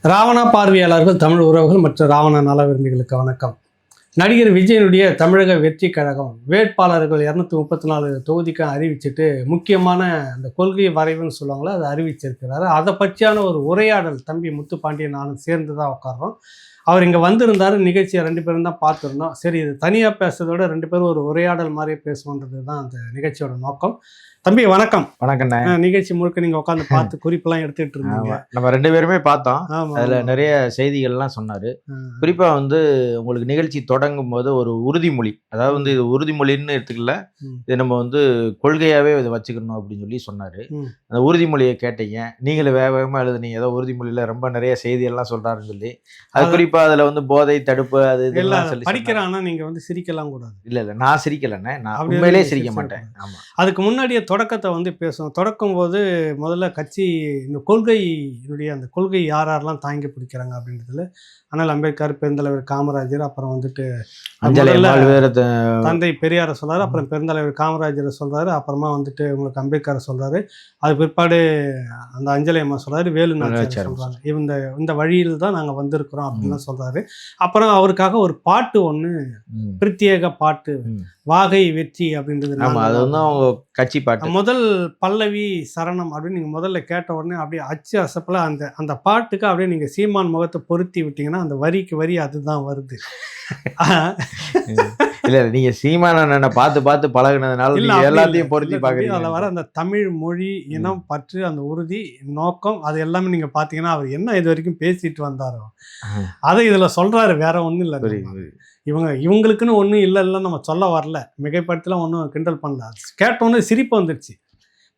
ராவணா பார்வையாளர்கள், தமிழ் உறவுகள் மற்றும் ராவணா நல விரும்பிகளுக்கு வணக்கம். நடிகர் விஜயனுடைய தமிழக வெற்றி கழகம் வேட்பாளர்கள் 234 தொகுதிக்கு அறிவிச்சுட்டு முக்கியமான அந்த கொள்கை வரைவுன்னு சொல்லுவாங்களோ அதை அறிவிச்சிருக்கிறாரு. அதை பற்றியான ஒரு உரையாடல் தம்பி முத்துப்பாண்டியன் நானும் சேர்ந்து தான் உட்கார்றோம். அவர் இங்கே வந்திருந்தார். நிகழ்ச்சியை 2 பேரும் தான் பார்த்துருந்தோம். சரி, இது தனியாக பேசுறதோட 2 பேரும் ஒரு உரையாடல் மாதிரியே பேசுவோன்றது தான் அந்த நிகழ்ச்சியோட நோக்கம். தம்பி வணக்கம். வணக்கண்ணே. நிகழ்ச்சி முழுக்க நீங்க உட்காந்து பார்த்து குறிப்பெல்லாம் எடுத்துட்டு இருந்தீங்க. நம்ம 2 பேருமே பார்த்தோம். அதுல நிறைய செய்திகள்லாம் சொன்னாரு. குறிப்பா உங்களுக்கு நிகழ்ச்சி தொடங்கும் போது ஒரு உறுதிமொழி, அதாவது இது உறுதிமொழின்னு எடுத்துக்கல, இது நம்ம கொள்கையாவே இதை வச்சுக்கணும் அப்படின்னு சொல்லி சொன்னாரு. அந்த உறுதிமொழியை கேட்டீங்க, நீங்களும் வேகமா எழுதுனீங்க. ஏதோ உறுதிமொழியில ரொம்ப நிறைய செய்தியெல்லாம் சொல்றாருன்னு சொல்லி, அது குறிப்பா அதுல போதை தடுப்பு அது இதெல்லாம் சொல்லி படிக்கிறான்னா நீங்க சிரிக்கலாம் கூடாது. இல்ல நான் சிரிக்கலண்ணே, நான் உண்மையிலே சிரிக்க மாட்டேன். ஆமா, அதுக்கு முன்னாடியே தொடக்கத்தை பேசுவோம். தொடக்கும் போது முதல்ல கட்சி இந்த கொள்கையினுடைய அந்த கொள்கை யாரெல்லாம் தாங்கி பிடிக்கிறாங்க அப்படின்றதுல அண்ணல் அம்பேத்கர், பெருந்தலைவர் காமராஜர், அப்புறம் தந்தை பெரியாரை சொல்றாரு, அப்புறம் பெருந்தலைவர் காமராஜரை சொல்றாரு, அப்புறமா உங்களுக்கு அம்பேத்கரை சொல்றாரு, அது பிற்பாடு அந்த அஞ்சலி அம்மா சொல்றாரு, வேலு நாச்சியார் சொல்றாங்க. இந்த வழியில் தான் நாங்க வந்திருக்கிறோம் அப்படின்னு சொல்றாரு. அப்புறம் அவருக்காக ஒரு பாட்டு ஒண்ணு, பிரத்யேக பாட்டு, வாகை வெற்றி அப்படின்றது அவங்க கட்சி பாட்டு. முதல் பல்லவி சரணம் அப்படின்னு நீங்க முதல்ல கேட்ட உடனே அப்படியே அச்சு அசப்பல அந்த பாட்டுக்கு அப்படியே நீங்க சீமான் முகத்தை பொருத்தி விட்டீங்கன்னா அந்த வரிக்கு வரி அதுதான் வருது. இல்ல, நீங்க சீமான பார்த்து பழகுனதுனால எல்லாத்தையும் பொருத்தி பாக்குறீங்க. அதுல வர அந்த தமிழ் மொழி, இனம் பற்று, அந்த உறுதி, நோக்கம், அது எல்லாமே நீங்க பாத்தீங்கன்னா அவர் என்ன இது வரைக்கும் பேசிட்டு வந்தாரோ அதை இதுல சொல்றாரு. வேற ஒண்ணும் இல்ல. இவங்களுக்குன்னு ஒன்றும் இல்லைல்ல நம்ம சொல்ல வரல, மிகைப்படுத்தலாம் ஒன்றும் கிண்டல் பண்ணல. கேட்டோன்னு சிரிப்பு வந்துடுச்சு.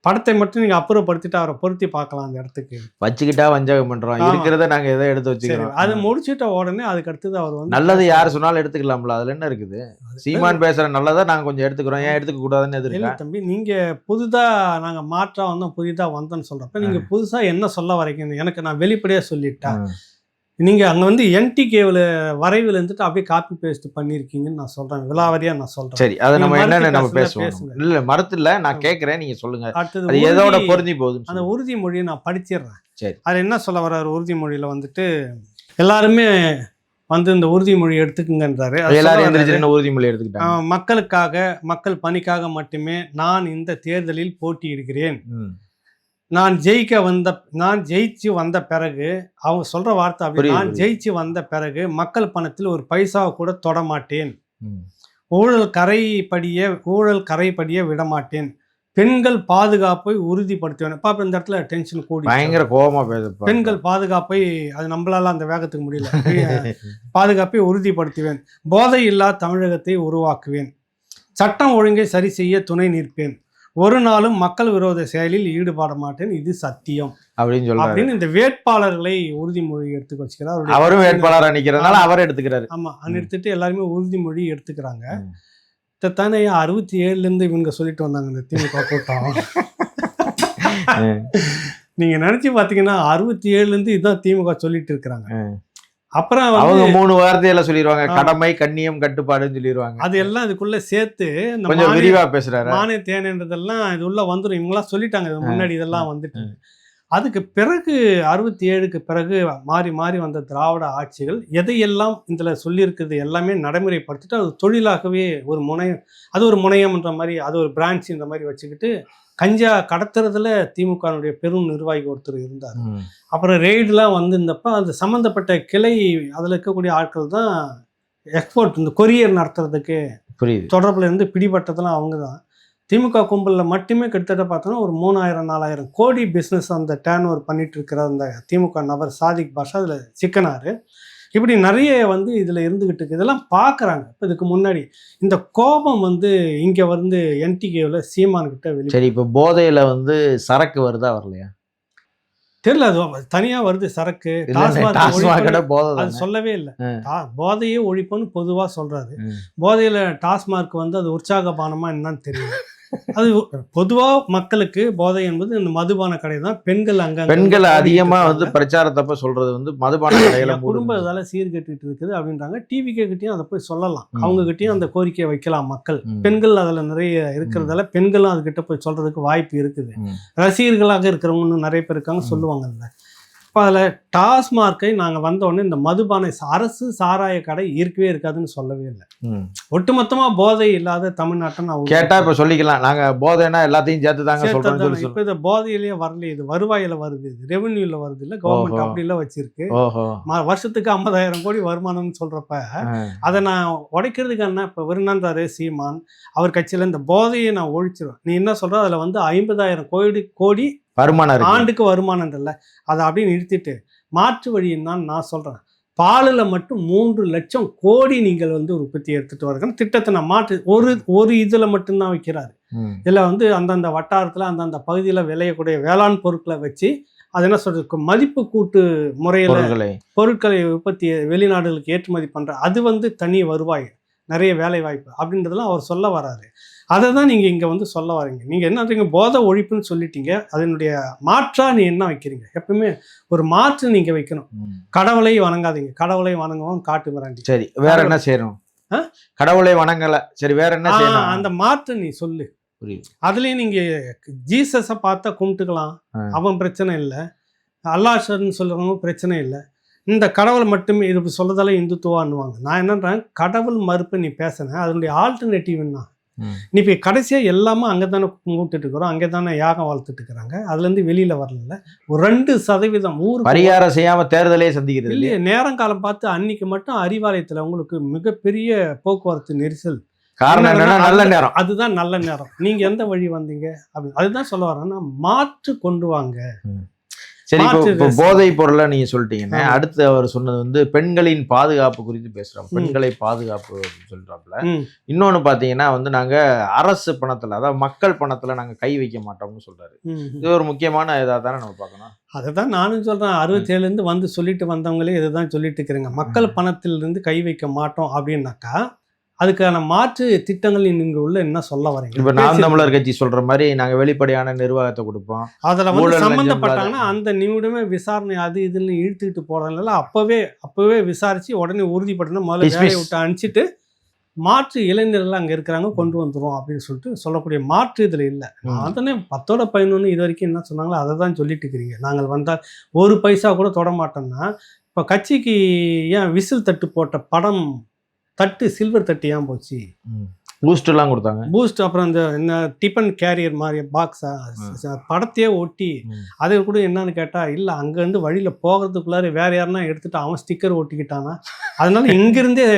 படத்தை மட்டும் நீங்க அப்புறப்படுத்திட்டு அவரை பொருத்தி பார்க்கலாம். அந்த இடத்துக்கு வச்சுக்கிட்டா வஞ்சகம் பண்றோம், இருக்கிறத நாங்க எதை எடுத்து வச்சுக்கிறோம். அது முடிச்சுட்ட உடனே அதுக்கு அடுத்தது அவர் நல்லது யாரு சொன்னாலும் எடுத்துக்கலாம்ல, அதுல என்ன இருக்குது? சீமான் பேசுற நல்லதா நாங்க கொஞ்சம் எடுத்துக்கிறோம், ஏன் எடுத்துக்க கூடாதுன்னு எதிர்க்க தம்பி. நீங்க புதுதா நாங்க மாற்றா வந்தோம், புதிதா வந்தோம்னு சொல்றப்ப நீங்க புதுசா என்ன சொல்ல வரைக்கும் எனக்கு நான் வெளிப்படையா சொல்லிட்டேன். நீங்க அங்க என்டிகேவில் வரைவில் இருந்துட்டு அப்படியே காப்பி பேஸ்ட் பண்ணிருக்கீங்கன்னு நான் சொல்றேன், விலாவரியா நான் சொல்றேன். சரி, அதை நம்ம என்னன்னு நம்ம பேசுவோம். இல்ல மறுத்துல நான் கேட்கிறேன், நீங்க சொல்லுங்க. அடுத்தது எதோட பொருந்தி போகுது அந்த உறுதிமொழியை நான் படிச்சிடுறேன். சரி, அது என்ன சொல்ல வர்றாரு உறுதிமொழியில எல்லாருமே இந்த உறுதிமொழி எடுத்துக்குங்கன்றாரு. எல்லாரும் உறுதிமொழி எடுத்துக்கிட்டாங்க. மக்களுக்காக, மக்கள் பணிக்காக மட்டுமே நான் இந்த தேர்தலில் போட்டியிடுகிறேன். நான் ஜெயிச்சு வந்த பிறகு, அவங்க சொல்ற வார்த்தை அப்படி, நான் ஜெயிச்சு வந்த பிறகு மக்கள் பணத்தில் ஒரு பைசாவை கூட தொடமாட்டேன், ஊழல் கரைப்படிய விடமாட்டேன், பெண்கள் பாதுகாப்பை உறுதிப்படுத்துவேன். பாப்ப இந்த இடத்துல டென்ஷன் கூடி பயங்கர கோபமா பெண்கள் பாதுகாப்பை, அது நம்மளால அந்த வேகத்துக்கு முடியல, பாதுகாப்பை உறுதிப்படுத்துவேன், போதை இல்லா தமிழகத்தை உருவாக்குவேன், சட்டம் ஒழுங்கை சரி செய்ய துணை நிற்பேன், ஒரு நாளும் மக்கள் விரோத செயலில் ஈடுபட மாட்டேன், இது சத்தியம் அப்படின்னு இந்த வேட்பாளர்களை உறுதிமொழி எடுத்துக்க வச்சுக்கிறார். அவரும் வேட்பாளராக நிக்கிறதுனால அவரை எடுத்துக்கிறாரு. ஆமா, எடுத்துட்டு எல்லாருமே உறுதிமொழி எடுத்துக்கிறாங்க. தானே 67ல இருந்து இவங்க சொல்லிட்டு வந்தாங்க இந்த திமுக கூட்டம். நீங்க நினைச்சு பாத்தீங்கன்னா 67ல இருந்து இதுதான் திமுக சொல்லிட்டு இருக்கிறாங்க. அப்புறம் அவங்க 3 வார்த்தையில சொல்லிடுவாங்க, கடமை, கண்ணியம், கட்டுப்பாடுன்னு சொல்லிடுவாங்க. அது எல்லாம் இதுக்குள்ள சேர்த்து கொஞ்சம் விரிவா பேசுறாரு. மானிய தேனன்றதெல்லாம் இது உள்ள வந்துடும். இவங்கெல்லாம் சொல்லிட்டாங்க முன்னாடி, இதெல்லாம் வந்துட்டு. அதுக்கு பிறகு 67க்கு பிறகு மாறி மாறி வந்த திராவிட ஆட்சிகள் எதையெல்லாம் இதுல சொல்லியிருக்கிறது எல்லாமே நடைமுறைப்படுத்திட்டு அது தொழிலாகவே ஒரு முனையம், அது ஒரு முனையம்ன்ற மாதிரி, அது ஒரு பிரான்ச்ன்ற மாதிரி வச்சுக்கிட்டு கஞ்சா கடத்துறதுல திமுகனுடைய பெரும் நிர்வாகி ஒருத்தர் இருந்தார். அப்புறம் ரெய்டுலாம் இருந்தப்ப அது சம்மந்தப்பட்ட கிளை அதில் இருக்கக்கூடிய ஆட்கள் தான் எக்ஸ்போர்ட், இந்த கொரியர் நடத்துறதுக்கு தொடர்புல இருந்து பிடிபட்டதெல்லாம் அவங்க தான். திமுக கும்பலில் மட்டுமே கிட்டத்தட்ட பார்த்தோன்னா ஒரு 3000-4000 கோடி பிஸ்னஸ் அந்த டேர்ன் ஓவர் பண்ணிட்டு இருக்கிற அந்த திமுக நபர் சாதிக் பாஷா அதில் சிக்கனாரு. இப்படி நிறைய இதில் இருந்துகிட்டு இருக்கு. இதெல்லாம் பார்க்குறாங்க. இப்போ இதுக்கு முன்னாடி இந்த கோபம் இங்கே என்டிகேவில் சீமான்கிட்ட வெளியே. சரி, இப்போ போதையில் சரக்கு வருதா வரலையா தெரியல. அது தனியாக வருது சரக்கு. அது சொல்லவே இல்லை. போதையே ஒழிப்புன்னு பொதுவாக சொல்றாரு. போதையில் டாஸ்மார்க் அது உற்சாகபானமா என்னன்னு தெரியல. அது பொதுவா மக்களுக்கு போதை என்பது இந்த மதுபான கடை தான். பெண்கள் அதிகமா பிரச்சாரத்தப்ப சொல்றது மதுபான கடையில குடும்ப இதால சீர்கெட்டு இருக்குது அப்படின்றாங்க. டிவிகே கிட்டையும் அதை போய் சொல்லலாம், அவங்க கிட்டயும் அந்த கோரிக்கையை வைக்கலாம். மக்கள் பெண்கள் அதுல நிறைய இருக்கிறதால பெண்களும் அதுகிட்ட போய் சொல்றதுக்கு வாய்ப்பு இருக்குது. ரசிகர்களாக இருக்கிறவங்க நிறைய பேர் இருக்காங்க, சொல்லுவாங்கல்ல. இப்போ அதில் டாஸ்மார்க்கை நாங்கள் வந்தோடனே இந்த மதுபானை அரசு சாராய கடை இருக்கவே இருக்காதுன்னு சொல்லவே இல்லை. ஒட்டுமொத்தமாக போதை இல்லாத தமிழ்நாட்டை நான் கேட்டா இப்போ சொல்லிக்கலாம், நாங்கள் போதைன்னா எல்லாத்தையும் சேர்த்து தாங்க சொல்றோம். இப்போ இந்த போதையிலேயே வரல, இது வருவாயில வருது, இது ரெவென்யூல வருது இல்லை, கவர்மெண்ட் அப்படிலாம் வச்சிருக்கு. வருஷத்துக்கு 50,000 கோடி வருமானம்னு சொல்றப்ப அதை நான் உடைக்கிறதுக்கு என்ன இப்போ விருந்தாரு சீமான் அவர் கட்சியில் இந்த போதையை நான் ஒழிச்சிருவேன். நீ என்ன சொல்ற, அதில் வந்து 50,000 கோடி வருமானம் ஆண்டுக்கு வருமானம் இல்லை, அதை அப்படியே நிறுத்திட்டு மாற்று வழின்னு தான் நான் சொல்றேன். பாலில் மட்டும் 3 லட்சம் கோடி நீங்கள் வந்து உற்பத்தி எடுத்துட்டு வரணும் திட்டத்தை நான் மாற்று ஒரு இதில் மட்டும்தான் வைக்கிறாரு. இதில் வந்து அந்தந்த வட்டாரத்தில் அந்தந்த பகுதியில் விளையக்கூடிய வேளாண் பொருட்களை வச்சு அது என்ன சொல்றது, மதிப்பு கூட்டு முறையில் பொருட்களை உற்பத்தி வெளிநாடுகளுக்கு ஏற்றுமதி பண்ற, அது வந்து தனி வருவாய், நிறைய வேலை வாய்ப்பு அப்படின்றதெல்லாம் அவர் சொல்ல வராரு. அதை தான் நீங்கள் இங்கே வந்து சொல்ல வரீங்க. நீங்கள் என்ன போதை ஒழிப்புன்னு சொல்லிட்டீங்க, அதனுடைய மாற்றா நீ என்ன வைக்கிறீங்க? எப்பவுமே ஒரு மாற்று நீங்கள் வைக்கணும். கடவுளை வணங்காதீங்க, கடவுளை வணங்குவோம் காட்டு மிராண்டி. சரி, வேற என்ன செய்யணும்? கடவுளை வணங்கல, சரி வேற என்ன செய்யணும்? அந்த மாற்று நீ சொல்லு. அதுலேயும் நீங்கள் ஜீசஸை பார்த்தா கும்பிட்டுக்கலாம், அவன் பிரச்சனை இல்லை. அல்லாஹ்ன்னு சொல்கிறவங்க பிரச்சனை இல்லை. இந்த கடவுள் மட்டுமே இது சொல்றதால இந்துத்துவான்னுவாங்க. நான் என்னன்றேன், கடவுள் மறுப்பு நீ பேசுனேன், அதனுடைய ஆல்டர்னேட்டிவ் என்ன? நீ இப்போ கடைசியாக எல்லாமே அங்கே தானே கும்பிட்டுட்டு இருக்கிறோம், அங்கே தானே யாகம் வளர்த்துட்டு இருக்கிறாங்க, அதுலேருந்து வெளியில் வரல. ஒரு 2% ஊர் பரிகாரம் செய்யாமல் தேர்தலே சந்திக்கிறது இல்லையே. நேரம் காலம் பார்த்து அன்னைக்கு மட்டும் அறிவாலயத்தில் உங்களுக்கு மிகப்பெரிய போக்குவரத்து நெரிசல். காரணம் என்னன்னா நல்ல நேரம், அதுதான் நல்ல நேரம். நீங்கள் எந்த வழி வந்தீங்க அப்படின்னு அதுதான் சொல்ல வரேன்னா, மாற்று கொண்டு வாங்க. சரி, இப்போ போதை பொருளை நீங்க சொல்லிட்டீங்கன்னா, அடுத்து அவர் சொன்னது வந்து பெண்களின் பாதுகாப்பு குறித்து பேசுறோம். பெண்களை பாதுகாப்பு சொல்றாப்புல. இன்னொன்னு பாத்தீங்கன்னா வந்து நாங்க அரசு பணத்துல, அதாவது மக்கள் பணத்துல நாங்க கை வைக்க மாட்டோம்னு சொல்றாரு. இது ஒரு முக்கியமான இதா தானே நம்ம பார்க்கணும். அதுதான் நானும் சொல்றேன். 67 வந்து சொல்லிட்டு வந்தவங்களே இதுதான் சொல்லிட்டு இருக்கிறேங்க. மக்கள் பணத்திலிருந்து கை வைக்க மாட்டோம் அப்படின்னாக்கா அதுக்கான மாற்று திட்டங்கள் நீங்க உள்ள என்ன சொல்ல வரீங்க? இப்ப நாம் தமிழர் கட்சி சொல்ற மாதிரி நாங்க வெளிப்படையான நிர்வாகத்தை கொடுப்போம், அதுல வந்து சம்பந்தப்பட்டாங்கன்னா அந்த நிமிடமே விசாரணை அது இதுன்னு இழுத்துக்கிட்டு போறதுனால அப்பவே விசாரிச்சு உடனே உறுதிப்பட்டனா முதல்ல வேலையை விட்டு அனுப்பிச்சிட்டு மாற்று இளைஞர்கள் அங்கே இருக்கிறாங்க கொண்டு வந்துடும் அப்படின்னு சொல்லிட்டு சொல்லக்கூடிய மாற்று இதில் இல்லை. அதனே 10/11 இது வரைக்கும் என்ன சொன்னாங்களோ அதை தான் சொல்லிட்டு இருக்கிறீங்க. நாங்கள் வந்தால் 1 பைசா கூட தொட மாட்டோம்னா, இப்போ கட்சிக்கு ஏன் விசில் தட்டு போட்ட படம் தட்டு சில்வர் தட்டு ஏன் போச்சு? பூஸ்ட் எல்லாம் கொடுத்தாங்க, பூஸ்ட். அப்புறம் இந்த என்ன டிஃபன் கேரியர் மாதிரி பாக்ஸா படத்தையே ஒட்டி அது கூட என்னன்னு கேட்டா இல்லை, அங்கேருந்து வழியில் போகிறதுக்குள்ளார வேற யாருன்னா எடுத்துட்டு அவன் ஸ்டிக்கர் ஒட்டிக்கிட்டானா, அதனால இங்கிருந்தே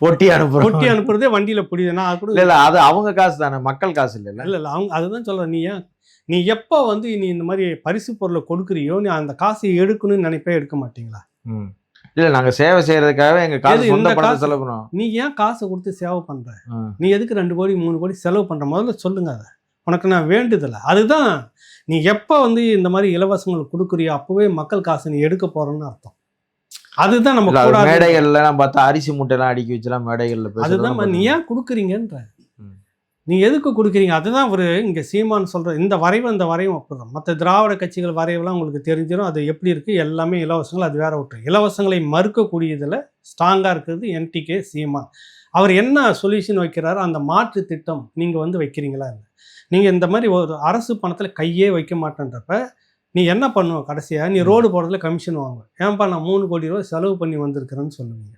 ஒட்டி அனுப்புறதே வண்டியில் பிடிதுன்னா அது கூட இல்லை, அது அவங்க காசு தானே, மக்கள் காசு இல்லை. இல்லை அவங்க அதுதான் சொல்கிறேன். நீ எப்போ வந்து நீ இந்த மாதிரி பரிசு பொருளை கொடுக்குறியோ நீ அந்த காசை எடுக்கணும்னு நினைப்பே எடுக்க மாட்டீங்களா? இல்ல, நாங்க சேவை செய்யறதுக்காக எங்க காசு சொந்த பணத்தை செலவு பண்ணுவோம். நீ ஏன் காசை கொடுத்து சேவை பண்ற? நீ எதுக்கு 2 கோடி 3 கோடி செலவு பண்ற? முதல்ல சொல்லுங்க. அதை உனக்கு நான் வேண்டுதலை அதுதான். நீ எப்போ வந்து இந்த மாதிரி இலவசங்கள் கொடுக்குறியோ அப்பவே மக்கள் காசு நீ எடுக்க போறன்னு அர்த்தம். அதுதான் நம்ம மேடைகள்ல பார்த்தா அரிசி மூட்டைலாம் அடுக்கி வச்சுலாம் மேடைகள்ல அதுதான் நீ ஏன் கொடுக்குறீங்கன்ற, நீ எதுக்கு கொடுக்குறீங்க? அதுதான் ஒரு இங்கே சீமான் சொல்கிற இந்த வரைவும் ஒப்புறோம். மற்ற திராவிட கட்சிகள் வரைவெல்லாம் உங்களுக்கு தெரிஞ்சிடும் அது எப்படி இருக்குது. எல்லாமே இலவசங்கள், அது வேற விட்டு இலவசங்களை மறுக்கக்கூடியதில் ஸ்ட்ராங்காக இருக்கிறது என்டிகே சீமான். அவர் என்ன சொல்யூஷன் வைக்கிறாரோ அந்த மாற்று திட்டம் நீங்கள் வந்து வைக்கிறீங்களா? நீங்கள் இந்த மாதிரி ஒரு அரசு பணத்தில் கையே வைக்க மாட்டேன்றப்ப நீ என்ன பண்ணுவ? கடைசியாக நீ ரோடு போடுறதுல கமிஷன் வாங்குவேன். ஏன்பா நான் 3 கோடி ரூபா செலவு பண்ணி வந்திருக்கிறேன்னு சொல்லுவீங்க.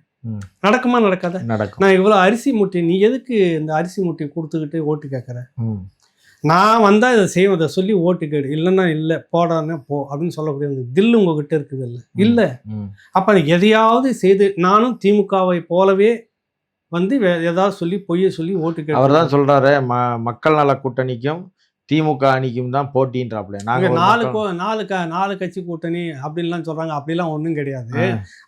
நடக்குமா? நடக்காத? நடக்கும். நான் இவ்வளோ அரிசி மூட்டை, நீ எதுக்கு இந்த அரிசி மூட்டையை கொடுத்துக்கிட்டு ஓட்டு கேட்குற? நான் வந்தால் இதை செய்வேன், இதை சொல்லி ஓட்டு கேடு, இல்லைன்னா இல்லை போடானே போ அப்படின்னு சொல்லக்கூடிய அந்த தில்லு உங்ககிட்ட இருக்குது இல்லை? அப்போ எதையாவது செய்து நானும் திமுகவை போலவே வந்து ஏதாவது சொல்லி பொய்யை சொல்லி ஓட்டு கேட்டு. அவர் தான் சொல்றாரு மக்கள் நல கூட்டணிக்கும் திமுக அணிக்கும் தான் போட்டின்றாப்ல. நாங்க 4 கட்சி கூட்டணி அப்படின்லாம் சொல்றாங்க. அப்படிலாம் ஒன்றும் கிடையாது.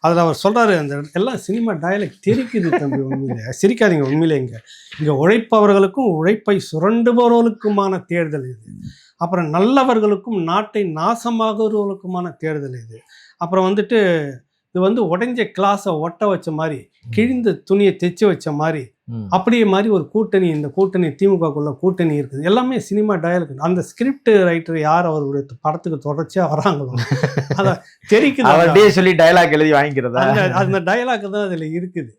அதில் அவர் சொல்றாரு, அந்த எல்லாம் சினிமா டயலாக் தெரிக்குது தம்பி. உண்மையிலே சிரிக்காதீங்க. உண்மையிலே இங்கே உழைப்பவர்களுக்கும் உழைப்பை சுரண்டுபவர்களுக்குமான தேர்தல் இது. அப்புறம் நல்லவர்களுக்கும் நாட்டை நாசமாகவர்களுக்குமான தேர்தல் இது. அப்புறம் வந்துட்டு இது வந்து உடைஞ்ச கிளாஸை ஒட்ட வச்ச மாதிரி, கிழிந்த துணியை தைச்சு வச்ச மாதிரி, அப்படியே மாதிரி ஒரு கூட்டணி, இந்த கூட்டணி திமுகக்குள்ள கூட்டணி இருக்குது. எல்லாமே சினிமா டயலாக். அந்த ஸ்கிரிப்ட் ரைட்டர் யார் அவருடைய படத்துக்கு தொடர்ச்சியா வராங்களோ அதை தெரிக்குது, சொல்லி டயலாக் எழுதி வாங்கிக்கிறதா, அந்த டயலாக் தான் அதுல இருக்குது.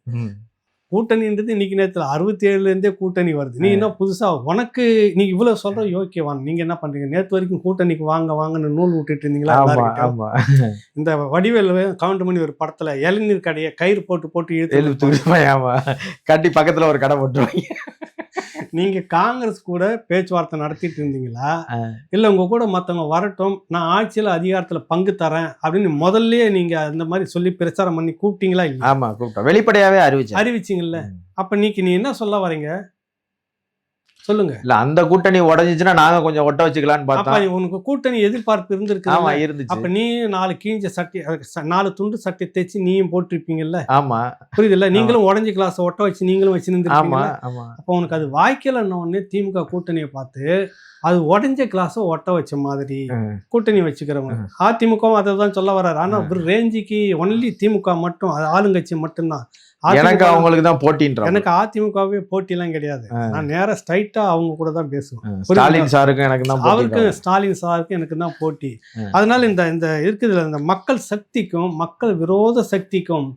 கூட்டணின்றது இன்னைக்கு நேரத்தில் 67லேருந்தே கூட்டணி வருது. நீ என்ன புதுசா உனக்கு நீ இவ்வளவு சொல்ற யோக்கியவான். நீங்க என்ன பண்றீங்க? நேற்று வரைக்கும் கூட்டணிக்கு வாங்கன்னு நூல் விட்டுட்டு இருந்தீங்களா? இந்த வடிவேல் கவுண்டமணி ஒரு படத்துல இளநீர் கடையை கயிறு போட்டு இழுத்து கட்டி பக்கத்துல ஒரு கடை போட்டுருவாங்க. நீங்க காங்கிரஸ் கூட பேச்சுவார்த்தை நடத்திட்டு இருந்தீங்களா? இல்ல உங்க கூட மத்தவங்க வரட்டும், நான் ஆட்சியில அதிகாரத்துல பங்கு தரேன் அப்படின்னு முதல்லயே நீங்க அந்த மாதிரி சொல்லி பிரச்சாரம் பண்ணி கூப்பிட்டீங்களா? இல்ல. ஆமா, கூப்பிட்டோம். வெளிப்படையாவே அறிவிச்சீங்கல்ல. அப்ப நீ என்ன சொல்ல வரீங்க சொல்லுங்க. இல்ல அந்த கூட்டணி உடைஞ்சிச்சுன்னா நாங்க கொஞ்சம் ஒட்ட வச்சுக்கலாம்னு பார்த்தோம். அப்ப உனக்கு கூட்டணி எதிர்பார்ப்பு இருந்திருக்கு. ஆமா, இருந்துச்சு. அப்ப நீ 4 கிழிஞ்ச சட்டை 4 துண்டு சட்டை தைச்சு நீயும் போட்டிருப்பீங்கல்ல. ஆமா, புரியுதுல்ல? நீங்களும் உடஞ்சி கிளாஸ் ஒட்ட வச்சு நீங்களும் வச்சு நின்றுருப்பீங்க. அப்ப உனக்கு அது வாய்க்கலன்ன உடனே திமுக கூட்டணியை பார்த்து அது உடஞ்ச கிளாஸை ஒட்ட வச்ச மாதிரி கூட்டணி வச்சுக்கிறவங்க. அதிமுகவும் அதை தான் சொல்ல வர்றாரு. ஆனா ஒரு ரேஞ்சுக்கு ஒன்லி திமுக மட்டும், அது ஆளுங்கட்சி மட்டும்தான். எனக்கு அவங்களுக்கு தான் போட்டின்ற. எனக்கு அதிமுகவே போட்டிலாம் கிடையாது. நான் நேரா ஸ்ட்ரைட்டா அவங்க கூட தான் பேசுவேன். ஸ்டாலின் சாருக்கும் எனக்கு தான், அவருக்கும் ஸ்டாலின் சாருக்கும் எனக்கு தான் போட்டி. அதனால இந்த இருக்குதுல இந்த மக்கள் சக்திக்கும் மக்கள் விரோத சக்திக்கும்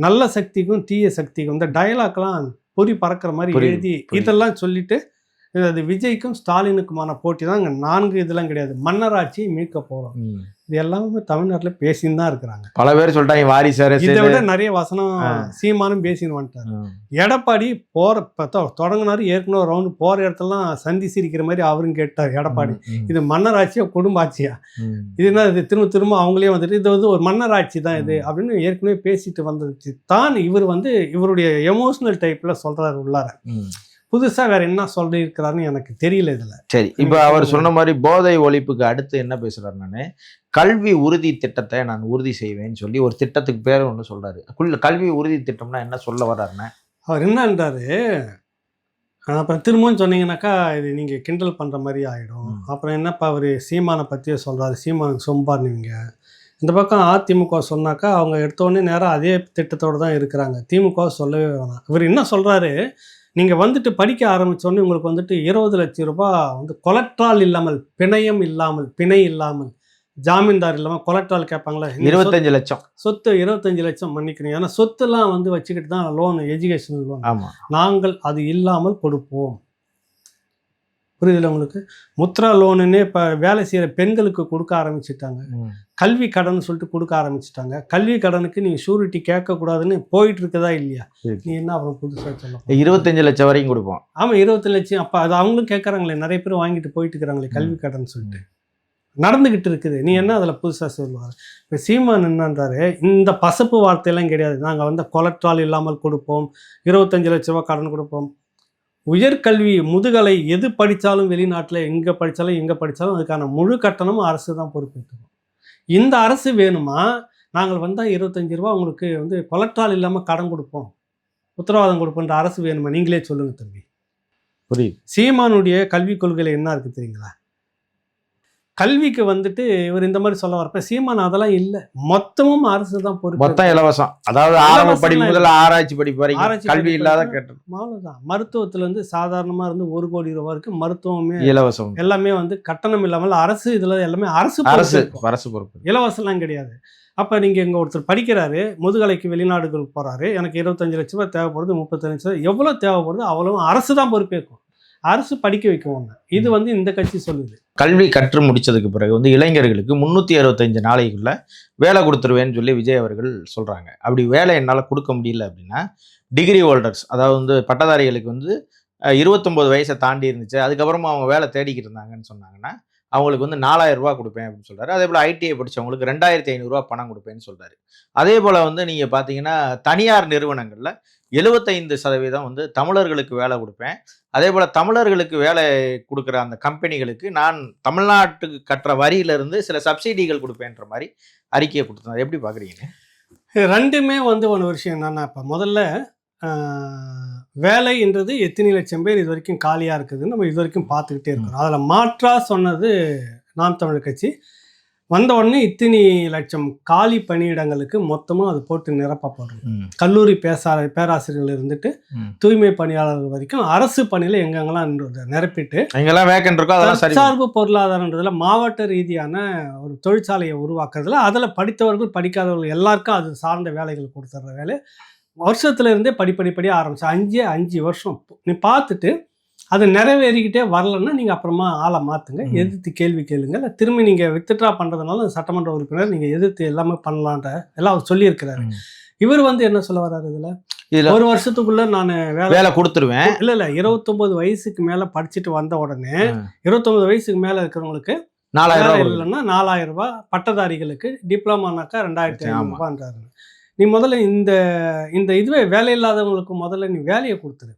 நல்ல சக்திக்கும் தீய சக்திக்கும் இந்த டயலாக்லாம் பொறி பறக்கிற மாதிரி எழுதி இதெல்லாம் சொல்லிட்டு அது விஜய்க்கும் ஸ்டாலினுக்குமான போட்டி தான். இங்க 4 இதெல்லாம் கிடையாது. மன்னராட்சி மீட்க போறோம். இது எல்லாமே தமிழ்நாட்டுல பேசின்னு தான் இருக்கிறாங்க. பல பேர் சொல்லிட்டாங்க வாரிசாரு. இதை விட நிறைய வசனம் சீமானும் பேசின்னு வந்துட்டாரு. எடப்பாடி தொடங்கினாரு. ஏற்கனவே ரவுண்டு போற இடத்துலாம் சந்தி சிரிக்கிற மாதிரி அவரும் கேட்டார் எடப்பாடி. இது மன்னராட்சியா குடும்பாட்சியா? இதுனா இது திரும்ப அவங்களே வந்துட்டு இது வந்து ஒரு மன்னராட்சி தான் இது அப்படின்னு ஏற்கனவே பேசிட்டு வந்தது தான். இவர் வந்து இவருடைய எமோஷனல் டைப்ல சொல்றாரு உள்ளார. புதுசா வேற என்ன சொல்லியிருக்கிறாருன்னு எனக்கு தெரியல இதுல. சரி, இப்ப அவர் சொன்ன மாதிரி போதை ஒழிப்புக்கு அடுத்து என்ன பேசுறாரு? நானு கல்வி உறுதி திட்டத்தை நான் உறுதி செய்வேன்னு சொல்லி ஒரு திட்டத்துக்கு பேர் ஒன்று சொல்றாரு. கல்வி உறுதி திட்டம்னா என்ன சொல்ல வர்றாருன்னு அவர் என்னன்றாரு? அப்புறம் திரும்பவும் சொன்னீங்கன்னாக்கா இது நீங்க கிண்டல் பண்ற மாதிரி ஆயிடும். அப்புறம் என்னப்பா அவர் சீமானை பத்தியே சொல்றாரு. சீமானுக்கு சொம்பாருங்க. இந்த பக்கம் அதிமுக சொன்னாக்கா அவங்க எடுத்தோடனே நேரம் அதே திட்டத்தோடு தான் இருக்கிறாங்க. திமுக சொல்லவே வேணாம். இவர் என்ன சொல்றாரு? நீங்கள் வந்துட்டு படிக்க ஆரம்பித்தோடனே உங்களுக்கு வந்துட்டு 20 லட்சம் ரூபாய் வந்து கொலட்ரால் இல்லாமல், பிணையம் இல்லாமல், பிணை இல்லாமல், ஜாமீன்தார் இல்லாமல் கொலட்ரால் கேட்பாங்களே 25 லட்சம் சொத்து 25 லட்சம் மன்னிக்கிறீங்க. ஏன்னா சொத்துலாம் வந்து வச்சுக்கிட்டு தான் லோன், எஜுகேஷன் லோன் நாங்கள் அது இல்லாமல் கொடுப்போம். புரியுதுல உங்களுக்கு? முத்ரா லோனுன்னே இப்போ வேலை செய்கிற பெண்களுக்கு கொடுக்க ஆரம்பிச்சுட்டாங்க. கல்வி கடன் சொல்லிட்டு கொடுக்க ஆரம்பிச்சுட்டாங்க. கல்வி கடனுக்கு நீங்கள் ஷூரிட்டி கேட்கக்கூடாதுன்னு போயிட்டு இருக்குதா இல்லையா? நீ என்ன அப்புறம் புதுசாக சொல்ல? 25 லட்சம் வரைக்கும் கொடுப்போம். ஆமாம், 20 லட்சம். அப்போ அது அவங்களும் கேட்குறாங்களே, நிறைய பேர் வாங்கிட்டு போயிட்டு இருக்கிறாங்களே கல்வி கடன் சொல்லிட்டு நடந்துக்கிட்டு இருக்குது. நீ என்ன அதில் புதுசாக சொல்லுவார்? இப்போ சீமான் என்னன்றாரு, இந்த பசப்பு வார்த்தையெல்லாம் கிடையாது. நாங்கள் வந்து கொலட்ரால் இல்லாமல் கொடுப்போம், 25 லட்ச ரூபா கடன் கொடுப்போம். உயர்கல்வி முதுகலை எது படித்தாலும் வெளிநாட்டில் எங்கே படித்தாலும் அதுக்கான முழு கட்டணமும் அரசு தான் பொறுப்பேற்றுக்கணும். இந்த அரசு வேணுமா? நாங்கள் வந்தால் 25 ரூபா உங்களுக்கு வந்து கொலட்ரால் இல்லாமல் கடன் கொடுப்போம், உத்தரவாதம் கொடுப்போன்ற அரசு வேணுமா? நீங்களே சொல்லுங்க தம்பி. புரியுது. சீமானுடைய கல்விக் கொள்கையில் என்ன இருக்குது தெரியுங்களா? கல்விக்கு வந்துட்டு இவர் இந்த மாதிரி சொல்ல வரப்ப சீமான் அதெல்லாம் இல்லை, மொத்தமும் அரசு தான் பொறுப்பு, மொத்தம் இலவசம். அதாவது ஆரம்ப படிப்பு முதல்ல ஆராய்ச்சி படிப்பு வரைக்கும் கல்வி இல்லாத கேட்டோம். அவ்வளவுதான். மருத்துவத்துல இருந்து சாதாரணமா இருந்து 1 கோடி ரூபாய் வரைக்கும் மருத்துவமே இலவசம், எல்லாமே வந்து கட்டணம் இல்லாமல் அரசு. இதுல எல்லாமே அரசு பொறுப்பு, இலவசம்லாம் கிடையாது. அப்ப நீங்க இங்க ஒருத்தர் படிக்கிறாரு, முதுகலைக்கு வெளிநாடுகளுக்கு போறாரு, எனக்கு 25 லட்ச ரூபாய் தேவைப்படுது, 35 லட்சம் எவ்வளவு தேவைப்படுது அவ்வளவு அரசு தான் பொறுப்பேற்கும், அரசு படிக்க வைக்கும். இது வந்து இந்த கட்சி சொல்லுது. கல்வி கற்று முடிச்சதுக்கு பிறகு வந்து இளைஞர்களுக்கு 365 நாளைக்குள்ள வேலை கொடுத்துருவேன்னு சொல்லி விஜய் அவர்கள் சொல்றாங்க. அப்படி வேலை என்னால் கொடுக்க முடியல அப்படின்னா டிகிரி ஹோல்டர்ஸ், அதாவது வந்து பட்டதாரிகளுக்கு வந்து 29 வயசை தாண்டி இருந்துச்சு, அதுக்கப்புறமா அவங்க வேலை தேடிக்கிட்டு இருந்தாங்கன்னு சொன்னாங்கன்னா அவங்களுக்கு வந்து 4000 ரூபா கொடுப்பேன் அப்படின்னு சொல்றாரு. அதே போல் ஐடிஐ படித்தவங்களுக்கு 2500 ரூபா பணம் கொடுப்பேன்னு சொல்றாரு. அதே போல் வந்து நீங்கள் பார்த்தீங்கன்னா தனியார் நிறுவனங்களில் 75% வந்து தமிழர்களுக்கு வேலை கொடுப்பேன். அதே போல் தமிழர்களுக்கு வேலை கொடுக்குற அந்த கம்பெனிகளுக்கு நான் தமிழ்நாட்டுக்கு கட்டுற வரியிலிருந்து சில சப்சிடிகள் கொடுப்பேன்ற மாதிரி அறிக்கையை கொடுத்தாங்க. எப்படி பார்க்குறீங்க? ரெண்டுமே வந்து ஒரு விஷயம் என்னன்னா, இப்போ முதல்ல வேலைன்றது எத்தனை லட்சம் பேர் இது வரைக்கும் காலியாக இருக்குதுன்னு நம்ம இது வரைக்கும் பார்த்துக்கிட்டே இருக்கிறோம். அதில் மாற்றாக சொன்னது நாம் தமிழர் கட்சி. வந்த உடனே இத்தனை லட்சம் காலி பணியிடங்களுக்கு மொத்தமாக அது போட்டு நிரப்பப்படும். கல்லூரி பேராசிரியர்கள் இருந்துட்டு தூய்மை பணியாளர்கள் வரைக்கும் அரசு பணியில் எங்கெங்கெல்லாம் நிரப்பிட்டு சார்பு பொருளாதாரன்றதுல மாவட்ட ரீதியான ஒரு தொழிற்சாலையை உருவாக்குறதுல அதில் படித்தவர்கள் படிக்காதவர்கள் எல்லாருக்கும் அது சார்ந்த வேலைகள் கொடுத்துட்ற வேலை வருஷத்துல இருந்தே படிப்படிப்படியாக ஆரம்பிச்சு 5 வருஷம் நீ பார்த்துட்டு அது நிறைவேறிக்கிட்டே வரலன்னா நீங்கள் அப்புறமா ஆளை மாற்றுங்க, எதிர்த்து கேள்வி கேளுங்க. இல்லை திரும்பி நீங்கள் வித்ட்ரா பண்ணுறதுனால சட்டமன்ற உறுப்பினர் நீங்கள் எதிர்த்து எல்லாமே பண்ணலான்ற எல்லாம் அவர் சொல்லியிருக்கிறாரு. இவர் வந்து என்ன சொல்ல வர்றாரு இதில், ஒரு வருஷத்துக்குள்ள நான் வேலை கொடுத்துருவேன். இல்லை 29 வயசுக்கு மேலே படிச்சுட்டு வந்த உடனே 29 வயசுக்கு மேலே இருக்கிறவங்களுக்கு 4000 இல்லைன்னா 4000 ரூபாய், பட்டதாரிகளுக்கு டிப்ளமானாக்கா 2500 ரூபான்றாரு. நீ முதல்ல இந்த இதுவே வேலை இல்லாதவங்களுக்கு முதல்ல நீ வேலையை கொடுத்துரு.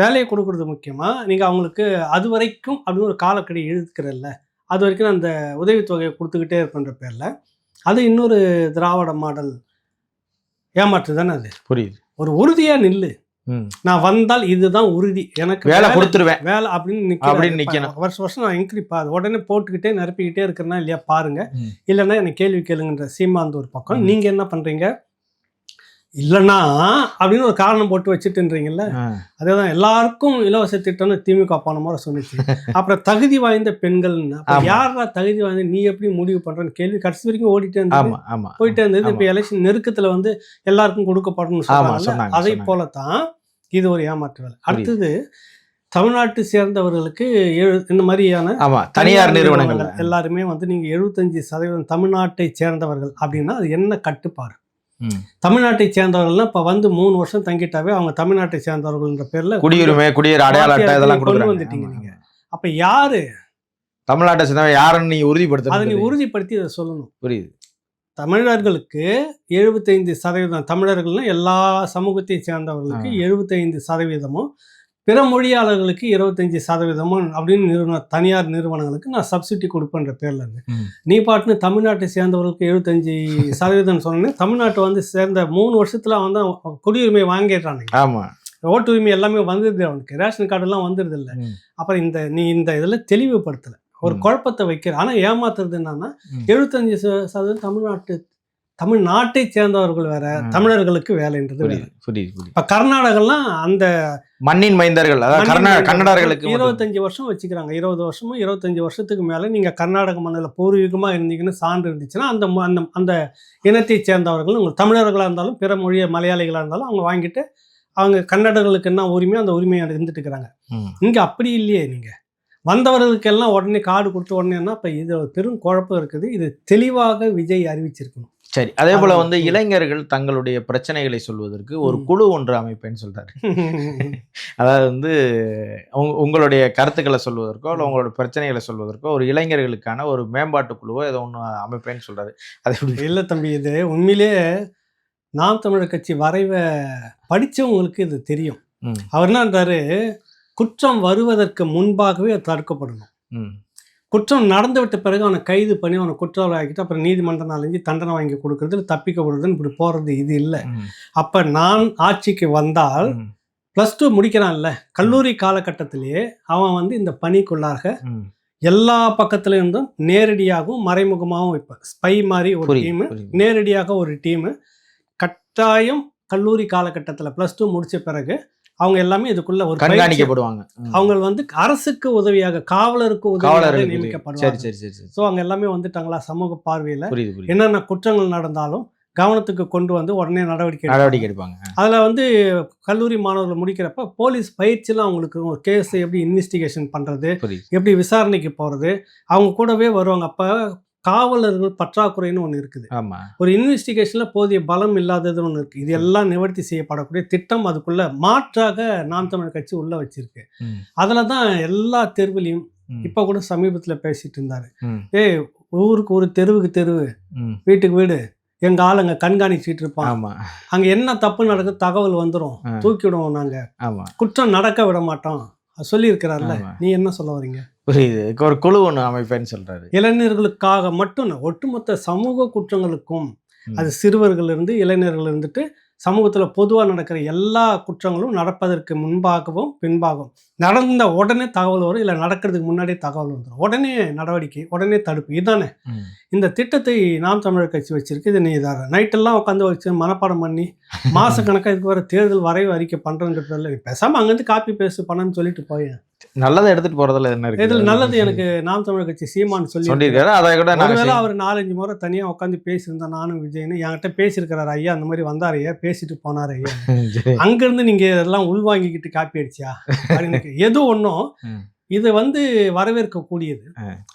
வேலையை கொடுக்கறது முக்கியமா, நீங்கள் அவங்களுக்கு அது வரைக்கும் அப்படின்னு ஒரு காலக்கெடு இழுக்கிறல்ல, அது வரைக்கும் அந்த உதவித்தொகையை கொடுத்துக்கிட்டே இருக்கின்ற பேரில் அது இன்னொரு திராவிட மாடல் ஏமாற்று தானே அது. புரியுது. ஒரு உறுதியாக நில்லு, நான் வந்தால் இதுதான் உறுதி, எனக்கு வேலை கொடுத்துருவேன் வேலை அப்படின்னு நிற்கணும். வருஷம் நான் இன்க்ரிப்பா உடனே போட்டுக்கிட்டே நிரப்பிக்கிட்டே இருக்கிறேன்னா இல்லையா பாருங்க, இல்லைன்னா எனக்கு கேள்வி கேளுங்கன்ற சீமாந்து ஒரு பக்கம். நீங்கள் என்ன பண்ணுறீங்க, இல்லைன்னா அப்படின்னு ஒரு காரணம் போட்டு வச்சுட்டுன்றீங்கல்ல. அதேதான் எல்லாருக்கும் இலவச திட்டம்னு திமுக போன முறை சொன்னிச்சு. அப்புறம் தகுதி வாய்ந்த பெண்கள்னு யாரா தகுதி வாய்ந்த, நீ எப்படி முடிவு பண்றன்னு கேள்வி கடைசி வரைக்கும் ஓடிட்டே இருந்தது, போயிட்டே இருந்தது. இப்போ எலெக்ஷன் நெருக்கத்துல வந்து எல்லாருக்கும் கொடுக்கப்படணும்னு சொன்னாங்க. அதை போலத்தான் இது ஒரு ஏமாற்று வேலை. அடுத்தது தமிழ்நாட்டை சேர்ந்தவர்களுக்கு இந்த மாதிரியான தனியார் நிறுவனங்கள் எல்லாருமே வந்து நீங்க 75% தமிழ்நாட்டை சேர்ந்தவர்கள் அப்படின்னா அது என்ன கட்டுப்பாடு? தமிழ்நாட்டை சேர்ந்தவர்கள்லாம் இப்போ வந்து 3 வருஷம் தங்கிட்டாவே அவங்க தமிழ்நாட்டை சேர்ந்தவர்கள்ன்ற பேர்ல குடியுரிமை, குடியேற அடையாள அட்டை இதெல்லாம் கொண்டு வந்துட்டீங்க நீங்க. அப்ப யாரு தமிழ்நாட்டை சேர்ந்தவங்க யாருன்னு நீ உறுதிப்படுத்த, அதை நீ உறுதிப்படுத்தி அதை சொல்லணும். புரியுது. தமிழர்களுக்கு 75% தமிழர்கள்னா எல்லா சமூகத்தை சேர்ந்தவர்களுக்கு 75%, பிற மொழியாளர்களுக்கு 25% அப்படின்னு தனியார் நிறுவனங்களுக்கு நான் சப்சிடி கொடுப்பேன்ற பேர்ல இருந்து நீ பாட்டுன்னு தமிழ்நாட்டை சேர்ந்தவர்களுக்கு 75% சொன்னேன். தமிழ்நாட்டை வந்து சேர்ந்த 3 வருஷத்துல வந்து குடியுரிமை வாங்கிடுறானுங்க. ஆமா, ஓட்டு உரிமை எல்லாமே வந்துடுது, அவனுக்கு ரேஷன் கார்டு எல்லாம் வந்துடுது இல்லை. அப்புறம் நீ இந்த இதுல தெளிவுபடுத்தல, ஒரு குழப்பத்தை வைக்கிற. ஆனா ஏமாத்துறது என்னன்னா 75% தமிழ்நாட்டை சேர்ந்தவர்கள் வேற, தமிழர்களுக்கு வேலைன்றது வேற. இப்ப கர்நாடகெல்லாம் அந்த மண்ணின் மைந்தர்கள், கன்னடர்களுக்கு 25 வருஷம் வச்சுக்கிறாங்க. 20 வருஷமும் 25 வருஷத்துக்கு மேல நீங்க கர்நாடக மண்ணில் பூர்வீகமா இருந்தீங்கன்னு சான்று இருந்துச்சுன்னா அந்த இனத்தை சேர்ந்தவர்கள், உங்களுக்கு தமிழர்களா இருந்தாலும் பிற மொழிய மலையாளிகளா இருந்தாலும் அவங்க வாங்கிட்டு அவங்க கன்னடர்களுக்கு என்ன உரிமையோ அந்த உரிமையை இருந்துட்டு இருக்கிறாங்க. இங்க அப்படி இல்லையே, நீங்க வந்தவர்களுக்கெல்லாம் உடனே கார்டு கொடுத்த உடனேன்னா இப்ப இது பெரும் குழப்பம் இருக்குது. இது தெளிவாக விஜய் அறிவிச்சிருக்கணும். சரி, அதே போல வந்து இளைஞர்கள் தங்களுடைய பிரச்சனைகளை சொல்வதற்கு ஒரு குழு ஒன்று அமைப்பேன்னு சொல்றாரு. அதாவது வந்து உங்களுடைய கருத்துக்களை சொல்வதற்கோ இல்லை உங்களோட பிரச்சனைகளை சொல்வதற்கோ ஒரு இளைஞர்களுக்கான ஒரு மேம்பாட்டு குழுவோ ஏதோ ஒன்று அமைப்பேன்னு சொல்றாரு. அது இல்லை தம்பி, இது உண்மையிலே நாம் தமிழர் கட்சி வரைவை படித்தவங்களுக்கு இது தெரியும். அவர் என்னன்றாரு, குற்றம் வருவதற்கு முன்பாகவே அது தடுக்கப்படணும். குற்றம் நடந்து விட்ட பிறகு அவனை கைது பண்ணி அவனை குற்றவாளி ஆக்கிட்டு அப்புறம் நீதிமன்றம் நாலஞ்சு தண்டனை வாங்கி கொடுக்கறது, தப்பிக்க கொடுக்குறதுன்னு இப்படி போகிறது இது இல்லை. அப்போ நான் ஆட்சிக்கு வந்தால் +2 முடிக்கிறான்ல, கல்லூரி காலகட்டத்திலேயே அவன் வந்து இந்த பணிக்குள்ளாக எல்லா பக்கத்துல இருந்தும் நேரடியாகவும் மறைமுகமாகவும் இப்போ ஸ்பை மாதிரி ஒரு டீமு, நேரடியாக ஒரு டீமு கட்டாயம் கல்லூரி காலகட்டத்தில் +2 முடிச்ச பிறகு அவங்க எல்லாமே இதுக்குள்ள ஒரு கண்காணிக்கப்படுவாங்க. அவங்க வந்து அரசுக்கு உதவியாக காவலருக்கு உதவியாக நியமிக்கப்படுவாங்க. ஸோ அவங்க எல்லாமே வந்துட்டாங்களா சமூக பார்வையில் என்னென்ன குற்றங்கள் நடந்தாலும் கவனத்துக்கு கொண்டு வந்து உடனே நடவடிக்கை எடுப்பாங்க. அதில் வந்து கல்லூரி மாணவர்கள் முடிக்கிறப்ப போலீஸ் பயிற்சியெலாம் அவங்களுக்கு ஒரு கேஸை எப்படி இன்வெஸ்டிகேஷன் பண்ணுறது, எப்படி விசாரணைக்கு போகிறது, அவங்க கூடவே வருவாங்க. அப்போ காவலர்கள் பற்றாக்குறைன்னு ஒன்று இருக்குது. ஒரு இன்வெஸ்டிகேஷனில் போதிய பலம் இல்லாததுன்னு ஒன்று இருக்குது. இது எல்லாம் நிவர்த்தி செய்யப்படக்கூடிய திட்டம் அதுக்குள்ள மாற்றாக நாம் தமிழர் கட்சி உள்ள வச்சிருக்கு. அதில் தான் எல்லா தெருவிலையும் இப்போ கூட சமீபத்தில் பேசிட்டு இருந்தாரு, ஊருக்கு ஒரு தெருவுக்கு தெருவு வீட்டுக்கு வீடு எங்க ஆளுங்க கண்காணிச்சுட்டு இருப்பான், அங்க என்ன தப்பு நடக்குது தகவல் வந்துடும், தூக்கிவிடுவோம், நாங்க குற்றம் நடக்க விட மாட்டோம் சொல்லியிருக்கிறார்ல. நீ என்ன சொல்ல வரீங்க? புரியுது. ஒரு குழு ஒன்று அமைப்பேன்னு சொல்றாரு. இளைஞர்களுக்காக மட்டும் ஒட்டுமொத்த சமூக குற்றங்களுக்கும், அது சிறுவர்கள் இருந்து இளைஞர்கள் இருந்துட்டு சமூகத்தில் பொதுவாக நடக்கிற எல்லா குற்றங்களும் நடப்பதற்கு முன்பாகவும் பின்பாகவும் நடந்த உடனே தகவல் வரும், இல்லை நடக்கிறதுக்கு முன்னாடியே தகவல் வந்துடும், உடனே நடவடிக்கை, உடனே தடுப்பு. இதுதானே இந்த திட்டத்தை நாம் தமிழர் கட்சி வச்சிருக்கு. இது நீ இதாக நைட்டெல்லாம் உட்காந்து வச்சு மனப்பாடம் பண்ணி மாதக்கணக்காக இதுக்கு வர தேர்தல் வரைவு அறிக்கை பண்ணுறதுன்றதுல பேசாமல் அங்கேருந்து காப்பி பேஸ்ட் பண்ணன்னு சொல்லிட்டு போயேன். நல்லதை எடுத்துட்டு போறதுல என்ன இருக்கு? இதுல நல்லது எனக்கு நாம் தமிழர் கட்சி சீமான் சொல்லியிருக்காரு. அதை கூட ஒருவேளை அவர் 4-5 முறை தனியா உட்காந்து பேசியிருந்தேன் நானும் விஜய்னு என்கிட்ட பேசியிருக்கிறாரு. ஐயா அந்த மாதிரி வந்தார் ஐயா, பேசிட்டு போனார் ஐயா. அங்கிருந்து நீங்க இதெல்லாம் உள்வாங்கிக்கிட்டு காப்பி அடிச்சியா அப்படின்னு எது ஒன்றும் இது வந்து வரவேற்கக்கூடியது.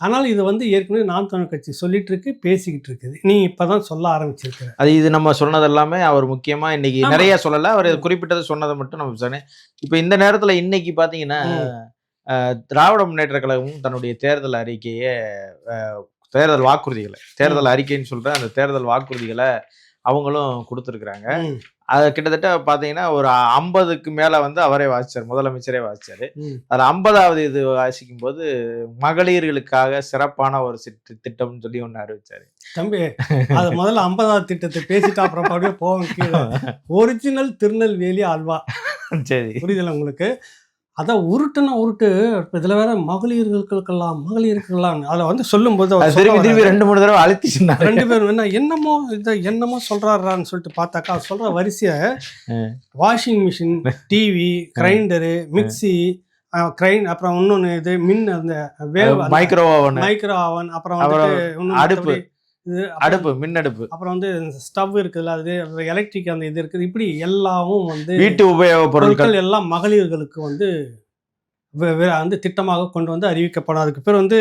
ஆனால் இது வந்து ஏற்கனவே நாம் தமிழர் கட்சி சொல்லிட்டு இருக்கு, பேசிக்கிட்டு இருக்குது. நீ இப்பதான் சொல்ல ஆரம்பிச்சிருக்க. அது இது நம்ம சொன்னது எல்லாமே அவர் முக்கியமா இன்னைக்கு நிறைய சொல்லல, அவர் குறிப்பிட்டது சொன்னதை மட்டும் நம்ம சொன்னேன். இப்ப இந்த நேரத்துல இன்னைக்கு பாத்தீங்கன்னா திராவிட முன்னேற்ற கழகமும் தன்னுடைய தேர்தல் அறிக்கையை தேர்தல் வாக்குறுதிகளை தேர்தல் அறிக்கைன்னு சொல்ற அந்த தேர்தல் வாக்குறுதிகளை அவங்களும் கொடுத்துருக்குறாங்க. அது கிட்டத்தட்ட பாத்தீங்கன்னா ஒரு 50க்கு மேல வந்து அவரே வாசிச்சார், முதலமைச்சரே வாசிச்சாரு. அதுல 50வது இது வாசிக்கும் போது மகளிர்களுக்காக சிறப்பான ஒரு திட்டம்னு சொல்லி ஒண்ணு அறிவிச்சாரு. தம்பி அது முதல்ல 50வது திட்டத்தை பேசிட்டு அப்புறம் அப்படியே போவோம். ஒரிஜினல் திருநெல்வேலி அல்வா. சரி, புரியுதுல உங்களுக்கு? அதான் உருட்டுன்னா உருட்டு. இதுல வேற மகளிர்களுக்கெல்லாம் அதுல வந்து சொல்லும் போது திருப்பி 2-3 தடவை அழுத்தி சொன்னார். 2 பேரும் என்னமோ இதை என்னமோ சொல்றாரான்னு சொல்லிட்டு பார்த்தாக்கா சொல்ற வரிசைய washing machine, TV, grinder, mixie, அப்புறம் இன்னொன்னு இது அந்த மைக்ரோ ஓவன், அப்புறம் வந்து அடுப்பு, மின் அடுப்பு, அப்புறம் வந்து ஸ்டவ் இருக்குல்ல, அது எலக்ட்ரிக் அந்த இது இருக்குது. இப்படி எல்லாமும் வந்து வீட்டு உபயோக பொருட்கள் எல்லாம் மகளிர்களுக்கு வந்து வந்து திட்டமாக கொண்டு வந்து அறிவிக்கப்படும். அதுக்கு பேர் வந்து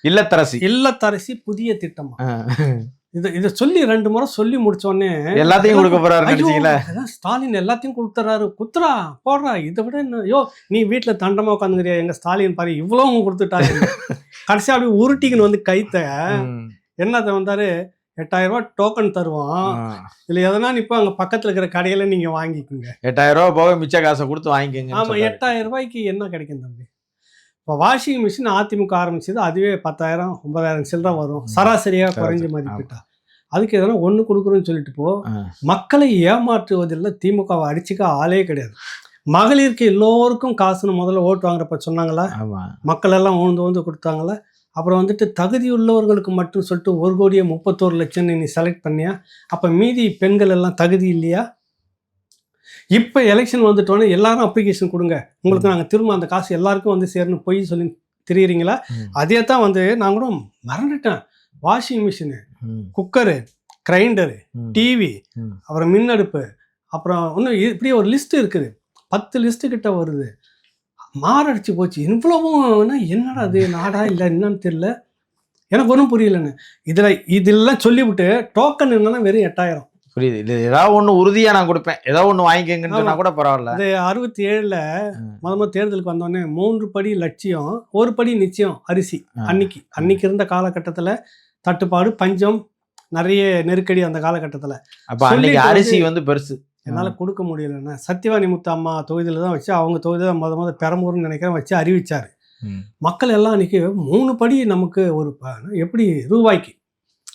இல்லத்தரசி புதிய திட்டமா. இதை சொல்லி 2 முறை சொல்லி முடிச்சோடனே எல்லாத்தையும் கொடுக்க போறாரு. ஸ்டாலின் எல்லாத்தையும் கொடுத்துறாரு. குத்துறா போடுறா, இதை விட என்ன? யோ நீ வீட்டுல தண்டமா உட்காந்துக்கிறியா? எங்க ஸ்டாலின் பாரு இவ்வளவு கொடுத்துட்டாரு. கடைசியா அப்படி உருட்டிங்கன்னு வந்து கைத்த என்னத்தை வந்தாரு, 8000 ரூபாய் டோக்கன் தருவோம், இல்ல எதனா இப்போ அங்க பக்கத்துல இருக்கிற கடையில நீங்க வாங்கிக்கோங்க. 8000 ரூபாய் போக மிச்ச காசை கொடுத்து வாங்கிக்கோங்க. ஆமா, 8000 ரூபாய்க்கு என்ன கிடைக்கும் தம்பி? இப்போ வாஷிங் மிஷின் அதிமுக ஆரம்பிச்சது, அதுவே 10,000 9,000 சில்லற வரும் சராசரியா குறைஞ்ச மதிப்பிட்டா. அதுக்கு எதனா ஒண்ணு கொடுக்குறோன்னு சொல்லிட்டு போ. மக்களை ஏமாற்றுவதில் திமுகவை அடிச்சுக்க ஆளே கிடையாது. மகளிருக்கு எல்லோருக்கும் காசுன்னு முதல்ல ஓட்டு வாங்குறப்ப சொன்னாங்களா? மக்கள் எல்லாம் ஊந்து கொடுத்தாங்களா? அப்புறம் வந்துட்டு தகுதி உள்ளவர்களுக்கு மட்டும் சொல்லிட்டு 1,31,00,000 நீ செலக்ட் பண்ணியா? அப்போ மீதி பெண்கள் எல்லாம் தகுதி இல்லையா? இப்போ எலெக்ஷன் வந்துட்டோன்னே எல்லாரும் அப்ளிகேஷன் கொடுங்க, உங்களுக்கு நாங்கள் திரும்ப அந்த காசு எல்லாருக்கும் வந்து சேரணும் பொய் சொல்லி தெரியுறீங்களா? அதே தான் வந்து நான் கூட மறந்துட்டேன். Washing machine, cooker, grinder, TV, அப்புறம் மின் அடுப்பு, அப்புறம் இன்னும் இப்படியே ஒரு லிஸ்ட் இருக்குது. 10 லிஸ்ட்டு கிட்ட வருது. மாரடிச்சு போச்சு. இவ்வளவும் என்னடா அது நாடா இல்லை என்னன்னு தெரியல, எனக்கு ஒன்றும் புரியலன்னு. இதெல்லாம் சொல்லிவிட்டு டோக்கன் என்னன்னா வெறும் 8000. புரியுது. இல்லை ஏதாவது ஒன்று உறுதியாக நான் கொடுப்பேன், ஏதாவது ஒன்று வாங்கிக்கங்கன்னு சொன்னா கூட பரவாயில்ல. அது 67ல் முதல் தேர்தலுக்கு வந்தோடனே 3 படி லட்சியம் 1 படி நிச்சயம் அரிசி. அன்னைக்கு இருந்த காலகட்டத்தில் தட்டுப்பாடு, பஞ்சம், நிறைய நெருக்கடி அந்த காலகட்டத்தில். அப்போ அன்னைக்கு அரிசி வந்து பெருசு, என்னால் கொடுக்க முடியலன்னா சத்தியவாணி முத்து அம்மா தொகுதியில் தான் வச்சு, அவங்க தொகுதியில் முத பெரம்பூர்னு நினைக்கிறேன் வச்சு அறிவிச்சார். மக்கள் எல்லாம் அன்றைக்கி 3 படி நமக்கு ஒரு எப்படி ரூபாய்க்கு,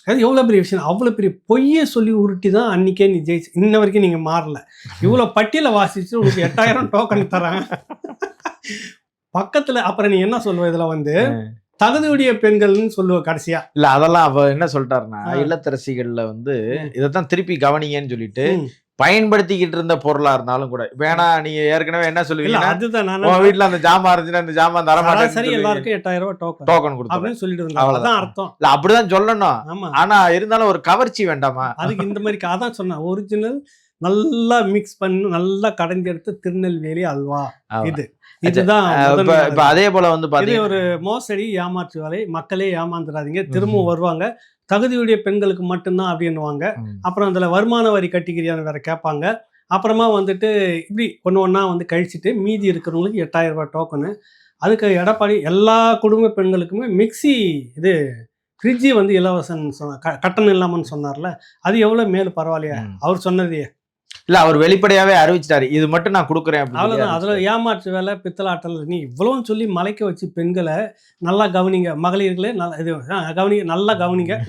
அது எவ்வளோ பெரிய விஷயம். அவ்வளோ பெரிய பொய்யை சொல்லி உருட்டி தான் அன்றைக்கே நீ ஜெயிச்சு. இன்ன வரைக்கும் நீங்கள் மாறல. இவ்வளோ பட்டியலை வாசிச்சு உங்களுக்கு 8000 டோக்கன் தரேன் பக்கத்தில். அப்புறம் நீ என்ன சொல்லுவ? இதில் வந்து தகுதியுடைய பெண்கள்னு சொல்லுவ கடைசியா. இல்லை அதெல்லாம் அவ என்ன சொல்லிட்டாருன்னா, இல்லத்தரசிகள்ல வந்து இதைத்தான் திருப்பி கவனிங்கன்னு சொல்லிட்டு பயன்படுத்திக்கிட்டு இருந்த பொருளா இருந்தாலும் கூட வேணா. நீங்க ஏற்கனவே என்ன சொல்லுவீங்க, அதுதான் வீட்டுல அந்த ஜாமான் இருந்துச்சுன்னா அந்த ஜாமான் தரமாட்டேன், சரி எல்லாருக்கும் 8000 ரூபாய் டோக்கன் கொடுத்து சொல்லிட்டு இருந்தாங்க. அவ்வளவுதான் அர்த்தம். இல்ல அப்படிதான் சொல்லணும். ஆனா இருந்தாலும் ஒரு கவர்ச்சி வேண்டாமா? அதுக்கு இந்த மாதிரி அதான் சொன்னேன், ஒரிஜினல் நல்லா மிக்ஸ் பண்ணி நல்லா கடைஞ்சி எடுத்து திருநெல்வேலி அல்வா. இதுதான். அதே போல வந்து பாத்தீங்கன்னா ஒரு மோசடி, ஏமாற்று வேலை. மக்களே ஏமாந்துடாதீங்க, திரும்பவும் வருவாங்க. தகுதியுடைய பெண்களுக்கு மட்டும்தான் அப்படின்னுவாங்க. அப்புறம் அதில் வருமான வரி கட்டிக்கிறியான்னு வேற கேட்பாங்க. அப்புறமா வந்துட்டு இப்படி ஒன்றா வந்து கழிச்சிட்டு மீதி இருக்கிறவங்களுக்கு 8000 ரூபாய் டோக்கனு. அதுக்கு எடப்பாடி எல்லா குடும்ப பெண்களுக்குமே மிக்சி, இது ஃப்ரிட்ஜு வந்து இலவசம்னு சொன்னார், கட்டணம் இல்லாமன்னு சொன்னார்ல. அது எவ்வளோ மேல் பரவாயில்லையா? அவர் சொன்னதையே இல்லை, அவர் வெளிப்படையாவே அறிவிச்சிட்டாரு, இது மட்டும் நான் கொடுக்குறேன். அவ்வளோதான். அதில் ஏமாற்று வேலை, பித்தலாட்டல். நீ இவ்வளோன்னு சொல்லி மலைக்க வச்சு பெண்களை நல்லா கவனிங்க, மகளிர்களே நல்லா இது கவனிங்க,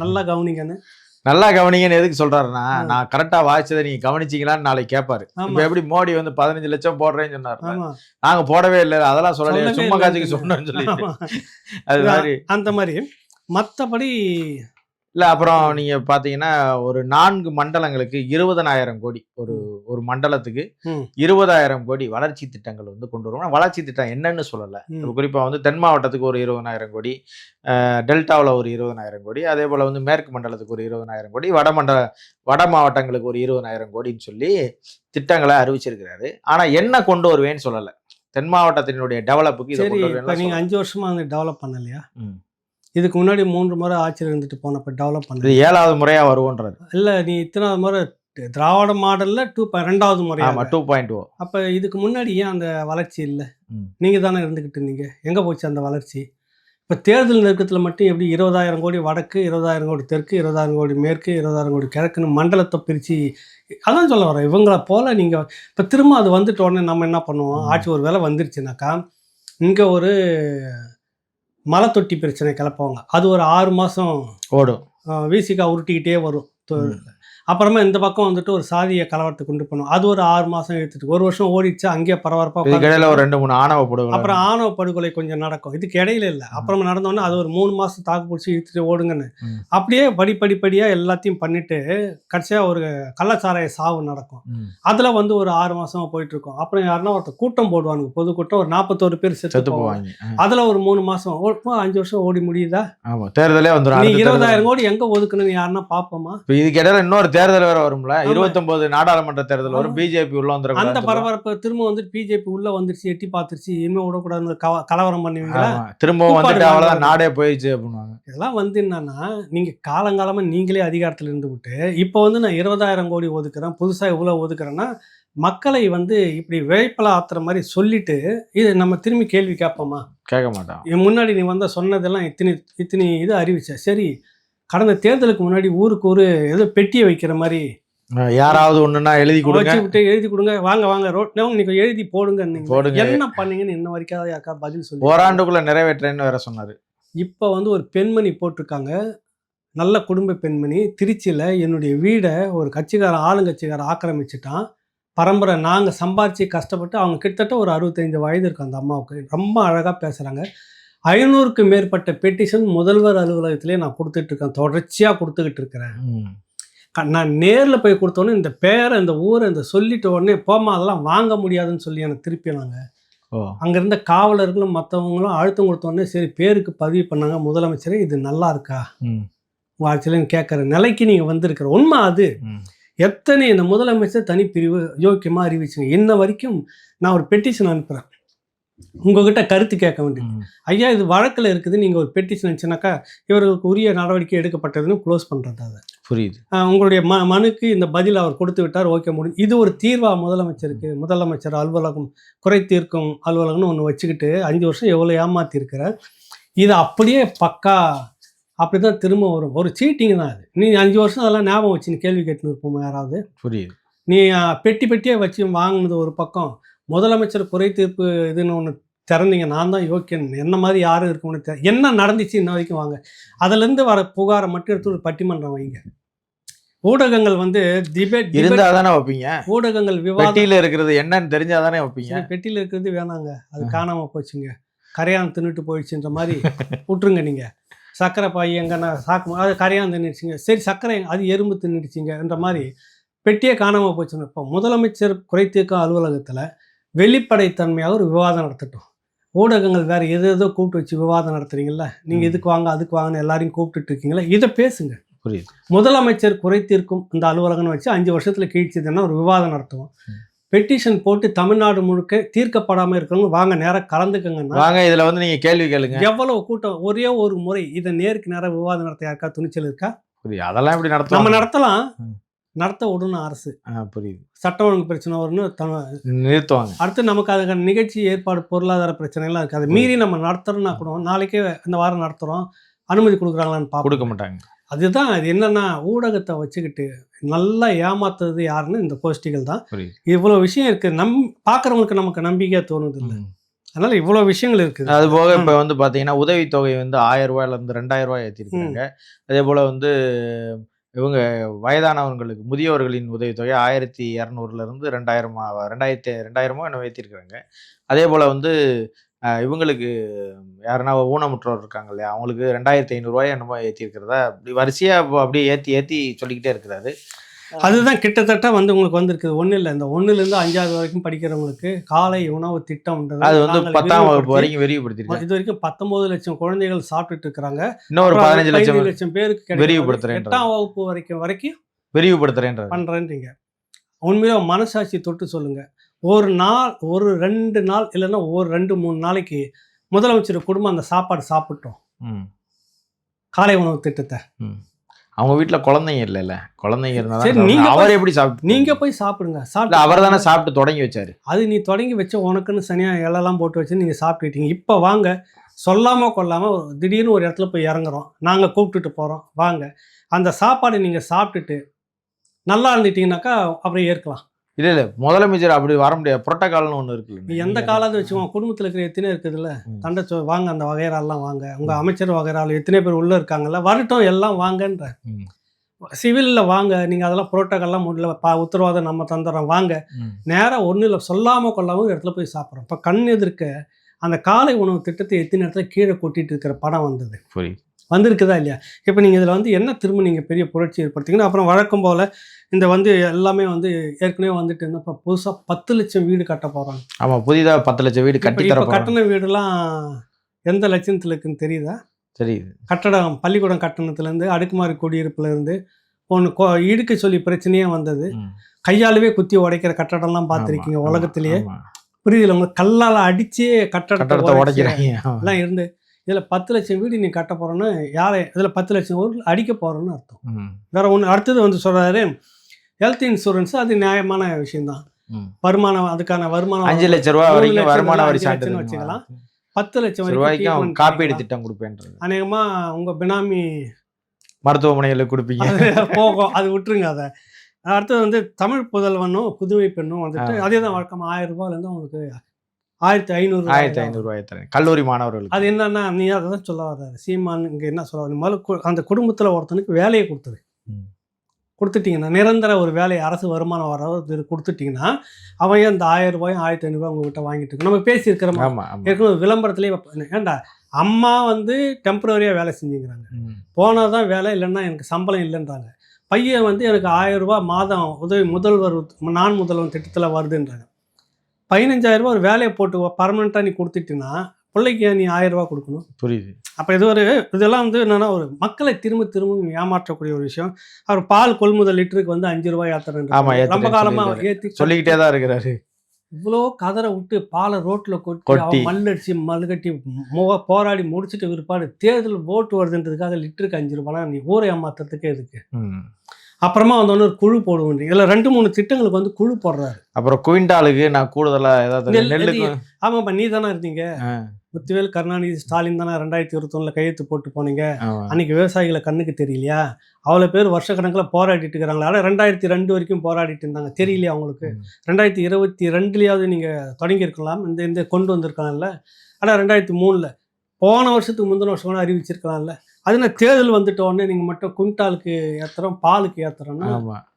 நல்லா கவனிங்கன்னு நல்லா கவனிங்கன்னு எதுக்கு சொல்றாருன்னா, நான் கரெக்டா வாசிச்சதை நீங்க கவனிச்சிங்களான்னு நாளைக்கு கேட்பாரு. இப்போ எப்படி மோடி வந்து 15 லட்சம் போடுறேன்னு சொன்னாரு, நாங்க போடவே இல்லை, அதெல்லாம் சொல்லலையே, சும்மா காட்சிக்கு சொன்னோன்னு சொல்லி. அது மாதிரி அந்த மாதிரி. மற்றபடி இல்ல அப்புறம் நீங்க பாத்தீங்கன்னா ஒரு 4 மண்டலங்களுக்கு 20,000 கோடி ஒரு மண்டலத்துக்கு ம் 20,000 கோடி வளர்ச்சி திட்டங்கள் வந்து கொண்டு வருவோம். வளர்ச்சி திட்டம் என்னன்னு சொல்லல. இப்ப ம் குறிப்பா வந்து தென் மாவட்டத்துக்கு ஒரு 20,000 கோடி, டெல்டாவுல ஒரு 20,000 கோடி, அதே போல வந்து மேற்கு மண்டலத்துக்கு ஒரு 20,000 கோடி, வட மாவட்டங்களுக்கு ஒரு 20,000 கோடின்னு சொல்லி திட்டங்கள அறிவிச்சிருக்கிறாரு. ஆனா என்ன கொண்டு வருவேன்னு சொல்லல. தென் மாவட்டத்தினுடைய டெவலப்புக்கு இத சரி, கொண்டு இப்போ வருவேன்லாம் நீங்கள் சொல்லல. 5 வருஷமா வந்து டெவலப் பண்ணலையா? ம். இதுக்கு முன்னாடி 3 முறை ஆட்சியில் இருந்துட்டு போனப்ப டெவலப் இது பண்ணல? 7வது முறையா வருவோன்றாரு. இல்லை, நீ இத்தனாவது முறை திராவிட மாடலில் 2வது ஆமா முறையாக. 2.0. அப்போ இதுக்கு முன்னாடி ஏன் அந்த வளர்ச்சி இல்லை? ம். நீங்கள் தானே இருந்துக்கிட்டு இருந்தீங்க. எங்கே போச்சு அந்த வளர்ச்சி? இப்போ தேர்தல் நெருக்கத்தில் மட்டும் எப்படி 20,000 கோடி வடக்கு, 20,000 கோடி தெற்கு, 20,000 கோடி மேற்கு, 20,000 கோடி கிழக்குன்னு மண்டலத்தை பிரித்து, அதான் சொல்ல வரேன். இவங்கள போல் நீங்கள் இப்போ திரும்ப அது வந்துட்ட உடனே நம்ம என்ன பண்ணுவோம்? ஆட்சி ஒரு வேளை வந்துருச்சுனாக்கா, இங்கே ஒரு மலை தொட்டி பிரச்சனை கிளப்புவாங்க. அது ஒரு 6 மாதம் ஓடும். விசிகா உருட்டிக்கிட்டே வரும். ம். அப்புறமா இந்த பக்கம் வந்துட்டு ஒரு சாதிய கலவரத்தை கொண்டு போகணும். அது ஒரு 6 மாதம் இழுத்துட்டு 1 வருஷம் ஓடிடுச்சு. அங்கேயே பரபரப்பாக இதுக்கிடையில ஒரு 2, 3 ஆணவ படுகொலை. அப்புறம் ஆணவ படுகொலை கொஞ்சம் நடக்கும். இதுக்கு இடையில இல்லை. அப்புறமா நடந்தோடனே அது ஒரு 3 மாதம் தாக்கு பிடிச்சி இழுத்துட்டு ஓடுங்கன்னு. ம். அப்படியே படிப்படியாக எல்லாத்தையும் பண்ணிட்டு கடைசியாக ஒரு கள்ளச்சாராய சாவு நடக்கும். ம். அதில் வந்து ஒரு 6 மாசமா போயிட்டு இருக்கும். அப்புறம் யாருன்னா ஒருத்தர் கூட்டம் போடுவானுங்க, பொதுக்கூட்டம். ஒரு 41 பேர் செத்து செத்து போவாங்க. போவாங்க. அதில் ஒரு 3 மாதம் 5 வருஷம் ஓடி முடியுதா? ஆமா தேர்தலே வந்துரும். நீ அடுத்த தேர்தல் 20,000 கோடி எங்கே ஒதுக்கணும்னு யாருன்னா பார்ப்போமா? இப்ப இதுக்கு இடையில இன்னொரு தேர்தல் வேற வரும்ல. ஆமா. 29 நாடாளுமன்ற தேர்தல் வரும். ஆமா. பிஜேபி உள்ள அந்த வந்துடக்கூடாதுன்னு பரபரப்பு திரும்ப வந்து பிஜேபி உள்ள வந்துருச்சு, எட்டி பார்த்துருச்சு, இனிமே விடக்கூடாதுன்னு கலவரம் பண்ணுவீங்களா? ஆமா. திரும்பவும் கூப்பாடு வந்துட்டு அவ்வளவுதான் வாங்குறது. நாடே போயிடுச்சு அப்படின்னுவாங்க. இதெல்லாம் வந்து என்னன்னா, நீங்க காலங்காலமா நீங்களே அதிகாரத்துல இருந்துவிட்டு, இப்போ வந்து நான் 20,000 கோடி ஒதுக்குறேன், புதுசா இவ்வளோ ஒதுக்குறேன்னா, மக்களை வந்து இப்படி வேப்பல ஆத்துற மாதிரி சொல்லிட்டு, இது நம்ம திரும்பி கேள்வி கேட்போமா? கேட்க மாட்டான். என் முன்னாடி நீ வந்த சொன்னதெல்லாம் இத்தனை இத்தனை இது அறிவிச்ச. சரி, கடந்த தேர்தலுக்கு முன்னாடி ஊருக்கு ஒரு ஏதோ பெட்டியை வைக்கிற மாதிரி யாராவது ஒண்ணுன்னா எழுதி கொடுங்க, வச்சு விட்டு எழுதி கொடுங்க, வாங்க ரோட்ல நீங்க எழுதி போடுங்க. போடுங்க. என்ன பண்ணீங்கன்னு இன்ன வரைக்கும் யாருக்கா பதில் சொல்லி? ஓராண்டுக்குள்ள நிறைவேற்றேன்னு வேற சொன்னாரு. இப்போ வந்து ஒரு பெண்மணி போட்டிருக்காங்க, நல்ல குடும்ப பெண்மணி. திருச்சியில் என்னுடைய வீடை ஒரு கட்சிக்காரன், ஆளுங்கட்சிக்காரன் ஆக்கிரமிச்சிட்டான். பரம்பரை நாங்கள் சம்பாரித்து கஷ்டப்பட்டு, அவங்க கிட்டத்தட்ட ஒரு 65 வயது இருக்கும் அந்த அம்மாவுக்கு. ரொம்ப அழகாக பேசுகிறாங்க. 500க்கு மேற்பட்ட பெட்டிஷன் முதல்வர் அலுவலகத்திலே நான் கொடுத்துட்ருக்கேன், தொடர்ச்சியாக கொடுத்துக்கிட்டு இருக்கிறேன். நான் நேரில் போய் கொடுத்தோன்னே இந்த பேரை, இந்த ஊரை, இந்த சொல்லிட்ட உடனே போமா அதெல்லாம் வாங்க முடியாதுன்னு சொல்லி எனக்கு திருப்பினாங்க. அங்கே இருந்த காவலர்களும் மற்றவங்களும் அழுத்தம் கொடுத்தோடனே சரி பேருக்கு பதிவு பண்ணாங்க. முதலமைச்சரே இது நல்லா இருக்கா உங்கள் ஆட்சியிலன்னு கேட்குற நிலைக்கு நீங்கள் வந்திருக்கிற உண்மை அது. எத்தனை இந்த முதலமைச்சர் தனிப்பிரிவு யோக்கியமாக அறிவிச்சுங்க. இன்ன வரைக்கும் நான் ஒரு பெட்டிஷன் அனுப்புகிறேன், உங்ககிட்ட கருத்து கேட்க வேண்டியது. ஐயா இது வழக்கில் இருக்குது, நீங்கள் ஒரு பெட்டிஷன் இருந்துச்சுனாக்கா இவர்களுக்கு உரிய நடவடிக்கை எடுக்கப்பட்டதுன்னு க்ளோஸ் பண்ணுறது. அதை புரியுது. உங்களுடைய மனுக்கு இந்த பதில் அவர் கொடுத்து விட்டார், ஓகே முடியும். இது ஒரு தீர்வா முதலமைச்சருக்கு? முதலமைச்சர் அலுவலகம், குறை தீர்க்கும் அலுவலகம்னு ஒன்று வச்சுக்கிட்டு 5 வருஷம் எவ்வளோ ஏமாற்றிருக்கிற. இது அப்படியே பக்கா அப்படி தான் திரும்ப வரும். ஒரு சீட்டிங் தான் அது. நீ 5 வருஷம் அதெல்லாம் ஞாபகம் வச்சு நீ கேள்வி கேட்டுன்னு இருப்போமா யாராவது? புரியுது. நீ பெட்டியே வச்சு வாங்கினது ஒரு பக்கம், முதலமைச்சர் குறை தீர்ப்பு இதுன்னு ஒன்று திறந்தீங்க, நான் தான் யோக்கியன், என்ன மாதிரி யாரும் இருக்கும்னு என்ன நடந்துச்சு இன்ன வரைக்கும் வாங்க. அதுலேருந்து வர புகாரை மட்டும் எடுத்து ஒரு பட்டிமன்றம் வைங்க. ஊடகங்கள் வந்து டிபேட் இருந்தா தானே வைப்பீங்க. ஊடகங்கள் விவாதம் பெட்டியில இருக்கிறது என்னன்னு தெரிஞ்சா தானே வைப்பீங்க. பெட்டியில் இருக்கிறது வேணாங்க, அது காணாமல் போச்சுங்க, கரையான் தின்னுட்டு போயிடுச்சுன்ற மாதிரி விட்டுருங்க. நீங்கள் சர்க்கரை பாய் எங்கன்னா சாக்கு அது கரையான் தின்னுடுச்சிங்க, சரி சர்க்கரை அது எறும்பு தின்னுடுச்சிங்கன்ற மாதிரி பெட்டியே காணாமல் போச்சுன்னு. இப்போ முதலமைச்சர் குறை தீர்க்கும் அலுவலகத்தில் வெளிப்படைத்தன்மையாக ஒரு விவாதம் நடத்தட்டும். ஊடகங்கள் வேறு ஏதோ கூப்பிட்டு வச்சு விவாதம் நடத்துறீங்களா, நீங்கள் இதுக்கு வாங்க அதுக்கு வாங்கன்னு எல்லாரையும் கூப்பிட்டுட்டு இருக்கீங்களா, இதை பேசுங்க. புரியுது. முதலமைச்சர் குறை தீர்க்கும் இந்த அலுவலகம்னு வச்சு 5 வருஷத்தில் கீழ்ச்சதுன்னா ஒரு விவாதம் நடத்துவோம். பெட்டிஷன் போட்டு தமிழ்நாடு முழுக்க தீர்க்கப்படாமல் இருக்கிறவங்க வாங்க நேராக கலந்துக்கங்கன்னா வாங்க, இதில் வந்து நீங்கள் கேள்வி கேளுங்க. எவ்வளவு கூட்டம், ஒரே ஒரு முறை இதை நேருக்கு நேராக விவாதம் நடத்த யாருக்கா துணிச்சல் இருக்கா? புரியுது. அதெல்லாம் எப்படி நடத்தலாம்? நம்ம நடத்தலாம், நடத்த விடணும் அரசு. புரியுது. சட்டம் ஒழுங்கு பிரச்சனை வரும்னு நிறுத்துவாங்க. அடுத்து நமக்கு அதுக்கான நிகழ்ச்சி ஏற்பாடு பொருளாதார பிரச்சனைலாம் இருக்குது. அதை மீறி நம்ம நடத்துறோம்னா கூட நாளைக்கே இந்த வாரம் நடத்துகிறோம், அனுமதி கொடுக்குறாங்களான்னு பார்க்க கொடுக்க மாட்டாங்க. அதுதான் அது என்னன்னா, ஊடகத்தை வச்சுக்கிட்டு நல்லா ஏமாத்துறது யாருன்னு இந்த கோஷ்டிகள் தான். இவ்வளோ விஷயம் இருக்குது, பார்க்குறவங்களுக்கு நமக்கு நம்பிக்கையாக தோணுது இல்லை. அதனால இவ்வளோ விஷயங்கள் இருக்குது. அது போக இப்போ வந்து பார்த்தீங்கன்னா உதவித்தொகை வந்து 1000 ரூபாயிலேருந்து 2000 ரூபாய் ஏற்றிருக்காங்க. அதே போல் வந்து இவங்க வயதானவர்களுக்கு முதியோர்களின் உதவித்தொகை 1200லேருந்து 2000 2000 என்ன ஏற்றிருக்கிறாங்க. அதே போல் வந்து இவங்களுக்கு யாருன்னா ஊனமுற்றோர் இருக்காங்க இல்லையா, அவங்களுக்கு 2500 என்னமோ ஏற்றிருக்கிறதா அப்படி வரிசையாக அப்படியே ஏற்றி சொல்லிக்கிட்டே இருக்கிறாரு. அதுதான் கிட்டத்தட்ட வந்து உங்களுக்கு வந்திருக்குது. ஒன்றும் இல்லை, இந்த 1லேருந்து 5வது வரைக்கும் படிக்கிறவங்களுக்கு காலை உணவு திட்டம்ன்றது அது வந்து நாங்கள் 10ஆம் வகுப்பு விரிவுபடுத்தி வரைக்கும் விரிவுபடுத்திருக்காங்க. இது வரைக்கும் 19 லட்சம் குழந்தைகள் சாப்பிட்டுட்டு இருக்காங்க. இன்னொரு அப்புறம் 15 லட்சம் 15 லட்சம் பேருக்கு கிடைக்கும். விரிவுபடுத்துறேன்றது. 8ஆம் வகுப்பு வரைக்கும் விரிவுபடுத்துறேன்றது. பண்றேன்றீங்க. உண்மையிலே மனசாட்சி தொட்டு சொல்லுங்க. ஒரு நாள், ஒரு 2 நாள் இல்லைன்னா ஒரு 2, 3 நாளைக்கு முதலமைச்சர் குடும்பம் அந்த சாப்பாடு சாப்பிட்டோம், ம். காலை உணவு திட்டத்தை. ம். அவங்க வீட்டில் குழந்தைங்க இல்லைல்ல, குழந்தைங்க சரி, இருந்தால் நீங்க அவர் போய் எப்படி சாப்பிட்டு நீங்க போய் சாப்பிடுங்க. இல்லை, அவர் தானே சாப்பிட்டு தொடங்கி வச்சாரு. அது நீ தொடங்கி வச்ச உனக்குன்னு சனியா இலெல்லாம் போட்டு வச்சு நீங்க சாப்பிட்டுட்டீங்க. இப்போ வாங்க, சொல்லாம கொள்ளாம திடீர்னு ஒரு இடத்துல போய் இறங்குறோம், நாங்க கூப்பிட்டுட்டு போறோம், வாங்க அந்த சாப்பாடு நீங்க சாப்பிட்டுட்டு நல்லா இருந்துட்டீங்கன்னாக்கா அப்புறம் ஏற்கலாம். இல்லை முதலமைச்சர் அப்படி வர முடியாது, புரோட்டோகால்னு ஒன்று நீ இருக்குல்ல. எந்த காலாவது வச்சுக்கோங்க, குடும்பத்தில் இருக்கிற எத்தனை இருக்குதுல்ல, தண்டச்சோ வாங்க, அந்த வகையறாலாம் வாங்க, உங்க அமைச்சர் வகையறால் எத்தனை பேர் உள்ள இருக்காங்கல்ல, வரட்டும் எல்லாம் வாங்கன்ற. சிவிலில் வாங்க, நீங்கள் அதெல்லாம் புரோட்டோக்கால்லாம் முடியல, உத்தரவாதம் நம்ம தந்துடுறோம், வாங்க நேராக ஒன்றும் இல்லை, சொல்லாமல் கொள்ளாமல் ஒரு இடத்துல போய் சாப்பிட்றோம். இப்போ கண் எதிர்க்க அந்த காலை உணவு திட்டத்தை எத்தனை இடத்துல கீழே கொட்டிட்டு இருக்கிற படம் வந்தது, வந்திருக்குதா இல்லையா? இப்போ நீங்கள் இதில் வந்து என்ன திரும்ப நீங்கள் பெரிய புரட்சி ஏற்படுத்திங்கன்னா, அப்புறம் வழக்கம் போல் இந்த வந்து எல்லாமே வந்து ஏற்கனவே வந்துட்டு இருந்தால் இப்போ புதுசாக 10 லட்சம் வீடு கட்ட போகிறாங்க. ஆமாம், புதிதாக 10 லட்சம் வீடு கட்டி தர. இப்போ கட்டண வீடுலாம் எந்த லட்சத்தில் இருக்குன்னு தெரியுதா? தெரியுது. கட்டடம் பள்ளிக்கூடம் கட்டணத்துலேருந்து அடுக்குமாடி குடியிருப்புலேருந்து ஒன்று இடுக்க சொல்லி பிரச்சனையே வந்தது. கையாலவே குத்தி உடைக்கிற கட்டடம்லாம் பார்த்துருக்கீங்க உலகத்திலேயே. புரியுதுல, உங்க கல்லால் அடிச்சே கட்டடத்தை உடைக்கிறாங்க எல்லாம் இருந்து. இதில் 10 லட்சம் வீடு நீ கட்ட போகிறோன்னு யாரை, இதில் 10 லட்சம் வீடு அடிக்க போகிறோன்னு அர்த்தம். வேற ஒன்று. அடுத்தது வந்து சொல்கிறாரு ஹெல்த் இன்சூரன்ஸ், அது நியாயமான விஷயம்தான். வருமானம், அதுக்கான வருமானம் 5 லட்சம் ரூபா வரைக்கும் வருமான வரி சான்றிதழ் வச்சுக்கலாம். 10 லட்சம் வரைக்கும் காப்பீடு திட்டம் கொடுப்பேன்றது. அநேகமாக உங்கள் பினாமி மருத்துவமனையில் கொடுப்பீங்க போகும், அது விட்டுருங்க. அதை அடுத்தது வந்து தமிழ் புதல்வனும் புதுவை பெண்ணும் வந்துட்டு அதே தான் வழக்கம். 1000 ரூபாயிலேருந்து உங்களுக்கு 1500 கல்லூரி மாணவர்கள். அது என்னன்னா, நீ அதை தான் சொல்ல வர்றாரு சீமான். இங்கே என்ன சொல்ல வர, முதல்ல அந்த குடும்பத்தில் ஒருத்தனுக்கு வேலையை கொடுத்துட்டீங்கன்னா, நிரந்தர ஒரு வேலையை அரசு வருமானம் வர கொடுத்துட்டிங்கன்னா, அவன் அந்த 1000 ரூபாயும் 1500 உங்ககிட்ட வாங்கிட்டு இருக்கு. நம்ம பேசியிருக்கிறோம் ஏற்கனவே விளம்பரத்துலேயே. ஏன்டா அம்மா வந்து டெம்பரரியாக வேலை செஞ்சுக்கிறாங்க, போனால் தான் வேலை, இல்லைன்னா எனக்கு சம்பளம் இல்லைன்றாங்க. பையன் வந்து எனக்கு 1000 ரூபா மாதம் உதவி முதல்வர் நான் முதல்வன் திட்டத்தில் வருதுன்றாங்க. 15,000 ரூபா ஒரு வேலையை போட்டு பர்மனெண்ட்டாக நீ கொடுத்துட்டீங்கன்னா பிள்ளைக்கு நீ 1000 ரூபா கொடுக்கணும். புரியுது. அப்போ இது ஒரு இதெல்லாம் வந்து என்னென்னா, ஒரு மக்களை திரும்ப ஏமாற்றக்கூடிய ஒரு விஷயம். அவர் பால் கொள்முதல் லிட்டருக்கு வந்து 5 ரூபாய் ஏற்றுறேன், ரொம்ப காலமாக ஏற்றி சொல்லிக்கிட்டே தான் இருக்கிறாரு. இவ்வளோ கதரை விட்டு பாலை ரோட்டில் கொட்டி மல்லடிச்சு மல்கட்டி போராடி முடிச்சுட்டு விற்பாடு தேர்தல் ஓட்டு வருதுன்றதுக்காக லிட்டருக்கு 5 ரூபாய்னா நீ ஊரை ஏமாத்துறதுக்கு எதுக்கு? அப்புறமா வந்து ஒரு குழு போடுவோம். இதில் 2-3 திட்டங்களுக்கு வந்து குழு போடுறாரு. அப்புறம் குவிண்டாலுக்கு நான் கூடுதலாக ஏதாவது. ஆமாப்பா, நீ தானே இருந்தீங்க, முத்துவேல் கருணாநிதி ஸ்டாலின் தானே 2021 கையெழுத்து போட்டு போனீங்க. அன்னைக்கு விவசாயிகளை கண்ணுக்கு தெரியலையா? அவ்வளோ பேர் வருஷக்கணக்கில் போராடிட்டு இருக்கிறாங்களா? ஆனால் 2002 வரைக்கும் போராடிட்டு இருந்தாங்க, தெரியலையா அவங்களுக்கு? 2022 நீங்கள் தொடங்கியிருக்கலாம், இந்த கொண்டு வந்திருக்கலாம்ல. ஆனால் 2003 போன வருஷத்துக்கு முந்தின வருஷம் கூட அறிவிச்சிருக்கலாம்ல. அது என்ன தேர்தல் வந்துட்டோடனே நீங்கள் மட்டும் குவிண்டாலுக்கு ஏற்றுறோம், பாலுக்கு ஏற்றுறோன்னா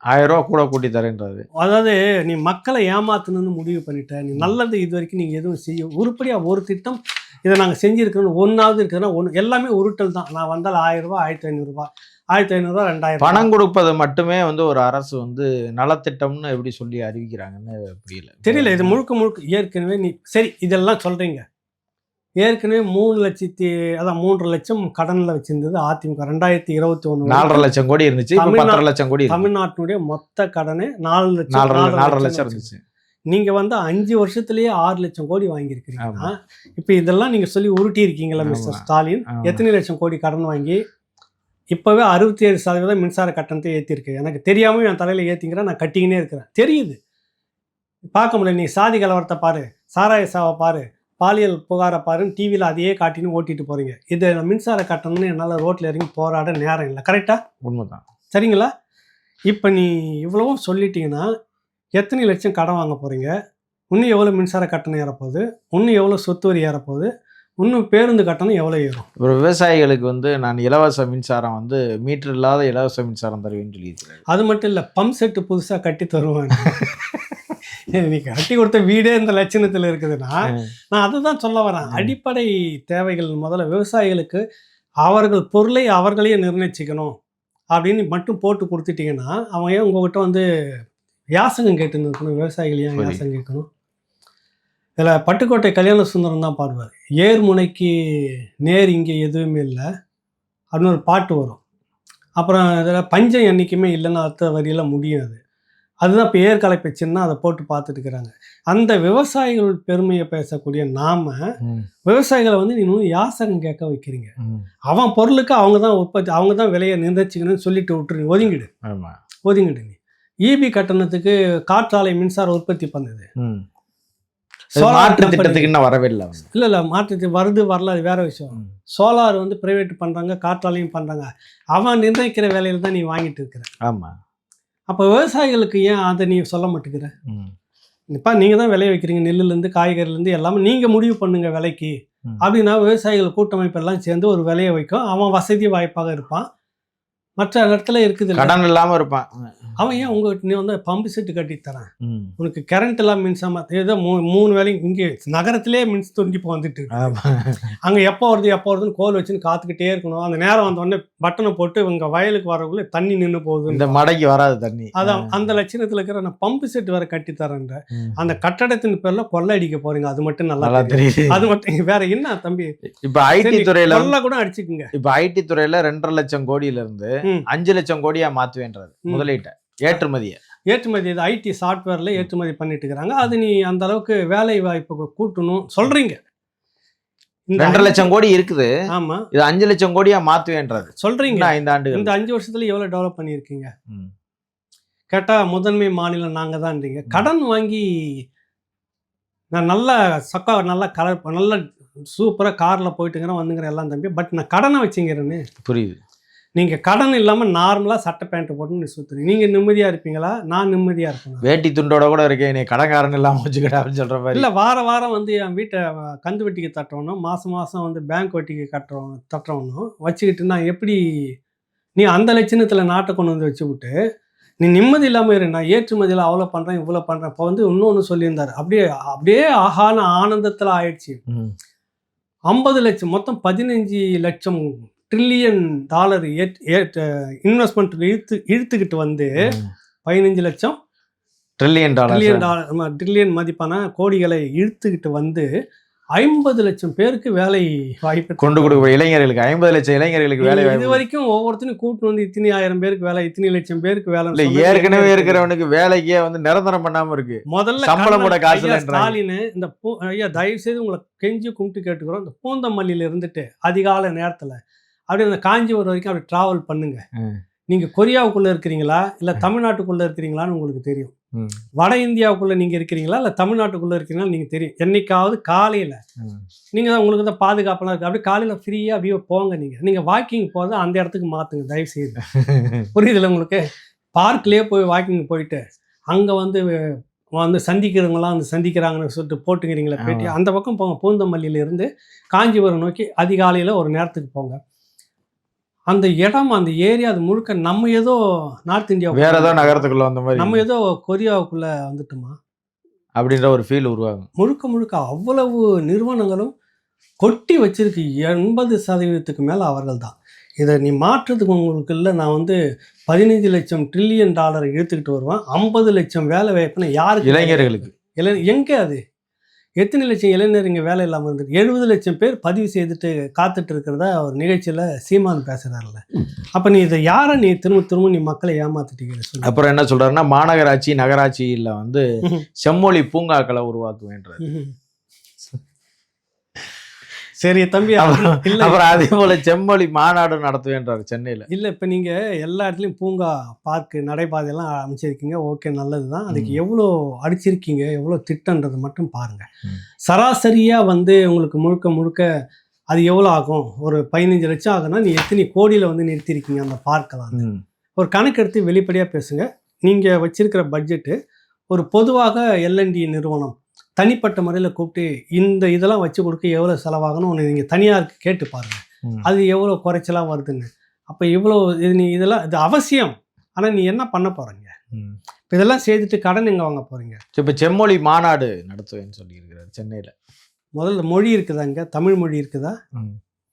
1000 ரூபா கூட கூட்டி தரேன்றது. அதாவது நீ மக்களை ஏமாத்தணும்னு முடிவு பண்ணிட்ட. நீ நல்லது இது வரைக்கும் நீங்கள் எதுவும் செய்ய உருப்படியாக ஒரு திட்டம் இதை நாங்கள் செஞ்சுருக்கோன்னு ஒன்றாவது இருக்குதுன்னா ஒன்று எல்லாமே உருட்டல் தான். நான் வந்தால் 1000 ரூபா, 1500 ரூபா, 1500 ரூபா, 2000 பணம் கொடுப்பது மட்டுமே வந்து ஒரு அரசு வந்து நலத்திட்டம்னு எப்படி சொல்லி அறிவிக்கிறாங்கன்னு தெரியல. இது முழுக்க ஏற்கனவே நீ சரி இதெல்லாம் சொல்கிறீங்க. ஏற்கனவே 3 லட்சம் கடனில் வச்சிருந்தது அதிமுக. 2021 4.5 லட்சம் கோடி இருந்துச்சு, 10 லட்சம் கோடி. தமிழ்நாட்டினுடைய மொத்த கடனே 4 லட்சம் இருந்துச்சு. நீங்கள் வந்து 5 வருஷத்துலேயே 6 லட்சம் கோடி வாங்கியிருக்கிறீங்கன்னா, இப்போ இதெல்லாம் நீங்கள் சொல்லி உருட்டி இருக்கீங்களா மிஸ்டர் ஸ்டாலின்? எத்தனை லட்சம் கோடி கடன் வாங்கி இப்போவே 67% மின்சார கட்டணத்தை ஏற்றிருக்கு. எனக்கு தெரியாமல் என் தலையில் ஏற்றிங்கிறேன், நான் கட்டிக்கினே இருக்கிறேன், தெரியுது. பார்க்க முடியல. நீ சாதி கலவரத்தை பாரு, சாராய சாவை பாரு, பாலியல் புகாரை பாருன்னு டிவியில் அதையே காட்டின்னு ஓட்டிட்டு போகிறீங்க. இது மின்சார கட்டணம்னு என்னால் ரோட்டில் இறங்கி போராட நேரம் இல்லை. கரெக்டாக? உண்மைதான். சரிங்களா? இப்போ நீ இவ்வளவும் சொல்லிட்டீங்கன்னா எத்தனை லட்சம் கடன் வாங்க போகிறீங்க? இன்னும் எவ்வளோ மின்சார கட்டணம் ஏறப்போகுது? இன்னும் எவ்வளோ சொத்து வரி ஏறப்போகுது? இன்னும் பேருந்து கட்டணம் எவ்வளோ ஏறும்? ஒரு விவசாயிகளுக்கு வந்து நான் இலவச மின்சாரம் வந்து மீட்டர் இல்லாத இலவச மின்சாரம் தருவேன்னு சொல்லியிருக்கிறேன். அது மட்டும் இல்லை, பம்ப் செட்டு புதுசாக கட்டி தருவாங்க. நீ கட்டி கொடுத்த வீடே இந்த லட்சணத்தில் இருக்குதுன்னா நான் அதை தான் சொல்ல வரேன். அடிப்படை தேவைகள் முதல்ல விவசாயிகளுக்கு அவர்கள் பொருளை அவர்களே நிர்ணயிச்சுக்கணும் அப்படின்னு மட்டும் போட்டு கொடுத்துட்டீங்கன்னா அவன் ஏன் உங்ககிட்ட வந்து யாசகம் கேட்டுன்னு இருக்கணும்? விவசாயிகள் ஏன் யாசகம் கேட்கணும்? இதில் பட்டுக்கோட்டை கல்யாண சுந்தரம் தான் பாடுவார். ஏர் முனைக்கு நேர் இங்கே எதுவுமே இல்லை அப்படின்னு ஒரு பாட்டு வரும். அப்புறம் இதில் பஞ்சம் என்றைக்குமே இல்லைன்னு அடுத்த வரியெல்லாம் முடியாது. அதுதான் இப்போ ஏற்கலைப்பை சின்ன அதை போட்டு பார்த்துட்டு இருக்கிறாங்க. அந்த விவசாயிகள் பெருமையை பேசக்கூடிய நாம விவசாயிகளை வந்து நீ யாசகம் கேட்க வைக்கிறீங்க. அவன் பொருளுக்கு அவங்க தான் உற்பத்தி, அவங்க தான் விலையை நிர்ணயிச்சுக்கணும்னு சொல்லிட்டு விட்டுருங்க. ஒதுங்கிடு. நீ ஈபி கட்டணத்துக்கு காற்றாலை மின்சார உற்பத்தி பண்ணுது. மாற்று திட்டத்துக்கு இன்னும் வரவில்லை. இல்லை மாற்று வருது வரல, அது வேற விஷயம். சோலார் வந்து பிரைவேட் பண்ணுறாங்க, காற்றாலையும் பண்ணுறாங்க. அவன் நிர்ணயிக்கிற வேலையில் தான் நீ வாங்கிட்டு இருக்கிற. ஆமாம். அப்போ விவசாயிகளுக்கு ஏன் அதை நீ சொல்ல மாட்டேங்கிற? இப்போ நீங்கள் தான் விளைய வைக்கிறீங்க, நெல்லுலேருந்து காய்கறிலேருந்து எல்லாமே நீங்கள் முடிவு பண்ணுங்க விலைக்கு அப்படின்னா விவசாயிகள் கூட்டமைப்பெல்லாம் சேர்ந்து ஒரு விலையை வைக்கும். அவன் வசதி வாய்ப்பாக இருப்பான், மற்ற இடத்துல இருக்குது, கடன் இல்லாமல் இருப்பான். அவன் ஏன் உங்கள்கிட்ட நீ வந்து பம்பு செட்டு கட்டி தரேன், உனக்கு கரண்ட் எல்லாம் மின்சாரம் ஏதோ 3 வேலையும் இங்கே நகரத்திலே மின்ஸ் துண்டிப்பு வந்துட்டு அங்கே எப்போ வருதுன்னு கோல் வச்சுன்னு காத்துக்கிட்டே இருக்கணும். அந்த நேரம் வந்தோடனே பட்டனை போட்டு இவங்க வயலுக்கு வரக்குள்ள தண்ணி நின்று போகுது, இந்த மடைக்கு வராது தண்ணி. அதான் அந்த லட்சணத்தில் இருக்கிற நான் பம்பு செட் வேற கட்டி தரேன்ற அந்த கட்டடத்தின் பேர்ல கொள்ளை அடிக்க போறீங்க. அது மட்டும் நல்லா தெரியுது. அது மட்டும் வேற என்ன தம்பி? இப்ப ஐடி துறையில கொள்ளை கூட அடிச்சுக்குங்க. இப்ப ஐடி துறையில 2.5 லட்சம் கோடியில இருந்து 5 லட்சம் கோடியா மாத்துவேன்றது முதலீட்டை. ஏற்றுமதி இது ஐடி சாஃப்ட்வேர்ல ஏற்றுமதி பண்ணிட்டு இருக்காங்க. அது நீ அந்த அளவுக்கு வேலை வாய்ப்பு கூட்டணும் சொல்றீங்க. 2.5 லட்சம் கோடி இருக்குது. ஆமா, இது 5 லட்சம் கோடியா மாத்துவேன்றது சொல்றீங்க. 5 ஆண்டு இந்த 5 வருஷத்துல எவ்வளவு டெவலப் பண்ணியிருக்கீங்க கேட்டா முதன்மை மாநிலம் நாங்க தான்ன்றீங்க. கடன் வாங்கி நான் நல்லா நல்லா கலர் நல்லா சூப்பரா கார்ல போயிட்டுங்கிறேன் வந்துங்கிறேன் எல்லாம் தம்பி. பட் நான் கடனை வச்சுங்கிறேன்னு புரியுது. நீங்கள் கடன் இல்லாமல் நார்மலாக சட்டை பேண்ட்டு போட்டு நீ சுற்றுறீங்க. நீங்கள் நிம்மதியாக இருப்பீங்களா? நான் நிம்மதியாக இருப்பேன். வேட்டி துண்டோட கூட இருக்கேன், நீ கடன்காரன் இல்லாமல் வச்சுக்கிட்ட அப்படின்னு சொல்கிற மாதிரி. இல்லை, வாரம் வந்து என் வீட்டை கந்து வட்டிக்கு தட்டுறவனும் மாதம் வந்து பேங்க் வட்டிக்கு தட்டுறவனும் வச்சுக்கிட்டு நான் எப்படி நீ அந்த லட்சணத்தில் நாட்டை கொண்டு வந்து வச்சு விட்டு நீ நிம்மதி இல்லாமல் இரு. நான் ஏற்றுமதியில் அவ்வளோ பண்ணுறேன் இவ்வளோ பண்ணுறேன். இப்போ வந்து இன்னொன்று சொல்லியிருந்தார். அப்படியே ஆகான ஆனந்தத்தில் ஆயிடுச்சு. 50 லட்சம் மொத்தம் 15 லட்சம் ட்ரில்லியன் டாலர் இன்வெஸ்ட்மெண்ட் இழுத்துக்கிட்டு வந்து 15 லட்சம் ட்ரில்லியன் மதிப்பான கோடிகளை இழுத்துக்கிட்டு வந்து 50 லட்சம் பேருக்கு வேலை வாய்ப்பு கொண்டு கொடுக்க இளைஞர்களுக்கு 50 லட்சம் இளைஞர்களுக்கு வேலை வாய்ப்பு. இது வரைக்கும் ஒவ்வொருத்தரும் கூட்டு வந்து இத்தனை 1000 பேருக்கு வேலை, இத்தனை லட்சம் பேருக்கு வேலை. ஏற்கனவே இருக்கிறவனுக்கு வேலைக்கே வந்து நிரந்தரம் பண்ணாம இருக்கு. முதல்ல சம்பளமோட காசு ஸ்டாலின் இந்த ஐயா தயவு செய்து உங்களை கெஞ்சி கும்பிட்டு கேட்டுக்கிறோம். இந்த பூந்தமல்லியில இருந்துட்டு அதிகாலை நேரத்துல அப்படியே அந்த காஞ்சிபுரம் வரைக்கும் அப்படி டிராவல் பண்ணுங்க. நீங்க கொரியாவுக்குள்ள இருக்கிறீங்களா இல்ல தமிழ்நாட்டுக்குள்ள இருக்கிறீங்களான்னு உங்களுக்கு தெரியும். வட இந்தியாவுக்குள்ள நீங்க இருக்கிறீங்களா இல்ல தமிழ்நாட்டுக்குள்ள இருக்கிறீங்களா நீங்க தெரியும். என்னைக்காவது காலையில நீங்க தான் உங்களுக்கு தான் பாதுகாப்பெல்லாம் இருக்கு. அப்படியே காலையில ஃப்ரீயா அப்படியே போங்க. நீங்க வாக்கிங் போறது அந்த இடத்துக்கு மாத்துங்க தயவு செய்து. புரியுதுல உங்களுக்கு? பார்க்லயே போய் வாக்கிங் போயிட்டு அங்க வந்து சந்திக்கிறவங்களாம் வந்து சந்திக்கிறாங்கன்னு சொல்லிட்டு போட்டுங்கிறீங்களா பேட்டி, அந்த பக்கம் போங்க. பூந்தமல்லியில இருந்து காஞ்சிபுரம் நோக்கி அதிகாலையில ஒரு நேரத்துக்கு போங்க. அந்த இடம் அந்த ஏரியா அது முழுக்க நம்ம ஏதோ நார்த் இந்தியா வேற ஏதோ நகரத்துக்குள்ள வந்த மாதிரி, நம்ம ஏதோ கொரியாவுக்குள்ள வந்துட்டோமா அப்படின்ற ஒரு ஃபீல் உருவாகும். முழுக்க அவ்வளவு நிறுவனங்களும் கொட்டி வச்சிருக்கு. 80% மேல அவர்கள் தான். இதை நீ மாற்றத்துக்கு உங்களுக்கு இல்லை. நான் வந்து 15 லட்சம் ட்ரில்லியன் டாலரை இழுத்துக்கிட்டு வருவேன். 50 லட்சம் வேலை வாய்ப்புனா யாருக்கு? இளைஞர்களுக்கு. எங்கே அது? எத்தனை லட்சம் இளைஞர் இங்கே வேலை இல்லாமல் இருந்தது? 70 லட்சம் பேர் பதிவு செய்துட்டு காத்துட்டு இருக்கிறதா ஒரு நிகழ்ச்சியில் சீமான் பேசுகிறாருல்ல. அப்போ நீ இதை யாரை நீ திரும்ப நீ மக்களை ஏமாத்திட்டீங்க? அப்புறம் என்ன சொல்றாருன்னா, மாநகராட்சி நகராட்சியில் வந்து செம்மொழி பூங்காக்களை உருவாக்குவேன்றார். சரி தம்பி, அப்புறம் அதே போல செம்மொழி மாநாடு நடத்துவேன்றார் சென்னையில். இல்லை, இப்போ நீங்கள் எல்லா இடத்துலையும் பூங்கா பார்க்கு நடைபாதையெல்லாம் அமைச்சிருக்கீங்க. ஓகே, நல்லது தான். அதுக்கு எவ்வளோ அடிச்சிருக்கீங்க, எவ்வளோ திட்டன்றது மட்டும் பாருங்கள். சராசரியாக வந்து உங்களுக்கு முழுக்க அது எவ்வளோ ஆகும்? ஒரு 15 லட்சம் ஆகுனா நீ எத்தனை கோடியில் வந்து நிறுத்திருக்கீங்க அந்த பார்க்கலாம்? ஒரு கணக்கு எடுத்து வெளிப்படையாக பேசுங்க. நீங்கள் வச்சிருக்கிற பட்ஜெட்டு ஒரு பொதுவாக எல்என்டி நிறுவனம் தனிப்பட்ட முறையில் கூப்பிட்டு இந்த இதெல்லாம் வச்சு கொடுக்க எவ்வளோ செலவாகணும் ஒன்று நீங்கள் தனியாருக்கு கேட்டு பாருங்கள். அது எவ்வளோ குறைச்சலாக வருதுன்னு. அப்போ இவ்வளோ இது நீ இதெல்லாம் இது அவசியம். ஆனால் நீ என்ன பண்ண போகிறீங்க? இப்போ இதெல்லாம் செய்துட்டு கடன் எங்கே வாங்க போகிறீங்க? இப்போ செம்மொழி மாநாடு நடத்துவேன்னு சொல்லியிருக்கிறார் சென்னையில். முதல்ல மொழி இருக்குதா? இங்கே தமிழ் மொழி இருக்குதா?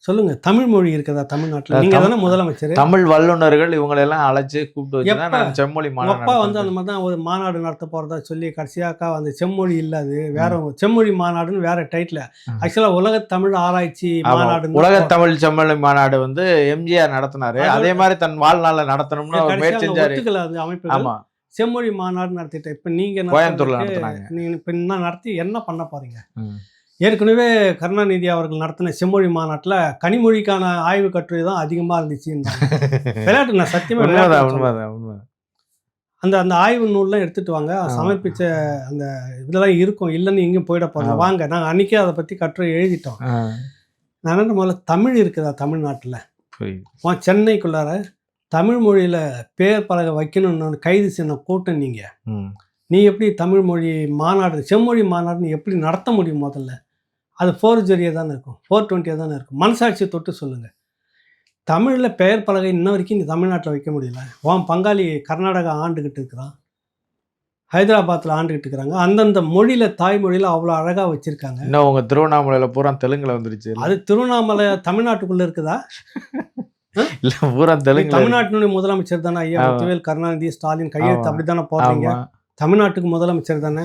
சொல்லுங்க. தமிழ் மொழி இருக்குதா தமிழ்நாட்டில்? நீங்க தானே முதலமைச்சர். தமிழ் வல்லுநர்கள் இவங்களெல்லாம் அழைச்சு கூப்பிட்டு வச்சு தான் நான் செம்மொழி மாநாடு. அப்பா வந்து அந்த மாதிரி தான் ஒரு மாநாடு நடத்த போறதா சொல்லி கடைசியாக்கா அந்த செம்மொழி இல்லாது வேற செம்மொழி மாநாடுன்னு வேற டைட்டில். ஆக்சுவலா உலக தமிழ் ஆராய்ச்சி மாநாடு, உலக தமிழ் செம்மொழி மாநாடு வந்து எம்ஜிஆர் நடத்தினாரு. அதே மாதிரி தன் வாழ்நாள நடத்தணும்னு முயற்சி செஞ்சாரு. அது அமைப்பு செம்மொழி மாநாடு நடத்திட்டு இப்ப நீங்க கோயம்புத்தூர்ல நடத்தினாங்க. நீங்க இப்ப என்ன நடத்தி என்ன பண்ண போறீங்க? ஏற்கனவே கருணாநிதி அவர்கள் நடத்தின செம்மொழி மாநாட்டில் கனிமொழிக்கான ஆய்வு கட்டுரை தான் அதிகமாக இருந்துச்சு. விளையாட்டு நான் சத்தியமாக அந்த அந்த ஆய்வு நூல்லாம் எடுத்துட்டு வாங்க, சமர்ப்பிச்ச அந்த இதெல்லாம் இருக்கும், இல்லைன்னு எங்கேயும் போயிட போகிறோம். வாங்க, நாங்கள் அன்றைக்கே அதை பற்றி கட்டுரை எழுதிட்டோம். நான் என்ன முதல்ல தமிழ் இருக்குதா தமிழ்நாட்டில்? சென்னைக்குள்ளார தமிழ் மொழியில் பேர் பலகை வைக்கணும்னு கைது செய்ய கூட்டம் நீங்கள். நீ எப்படி தமிழ் மொழி மாநாடு செம்மொழி மாநாடுன்னு எப்படி நடத்த முடியும்? முதல்ல அது 4G தானே இருக்கும், 420 தானே இருக்கும். மனசாட்சியை தொட்டு சொல்லுங்கள். தமிழில் பெயர் பலகை இன்ன வரைக்கும் நீ தமிழ்நாட்டில் வைக்க முடியல. உன் பங்காளி கர்நாடகா ஆண்டுகிட்டு இருக்கிறான், ஹைதராபாத்தில் ஆண்டுகிட்டு இருக்கிறாங்க. அந்தந்த மொழியில் தாய்மொழியில் அவ்வளோ அழகாக வச்சுருக்காங்க. இன்னும் உங்கள் திருவண்ணாமலையில் பூரா தெலுங்கில் வந்துருச்சு. அது திருவண்ணாமலை தமிழ்நாட்டுக்குள்ளே இருக்குதா? இல்லை, பூரா தெலுங்கு. தமிழ்நாட்டினுடைய முதலமைச்சர் தானே ஐயா முத்துவேல் கருணாநிதி ஸ்டாலின் கையெழுத்து அப்படி தானே போடுறீங்க. தமிழ்நாட்டுக்கு முதலமைச்சர் தானே.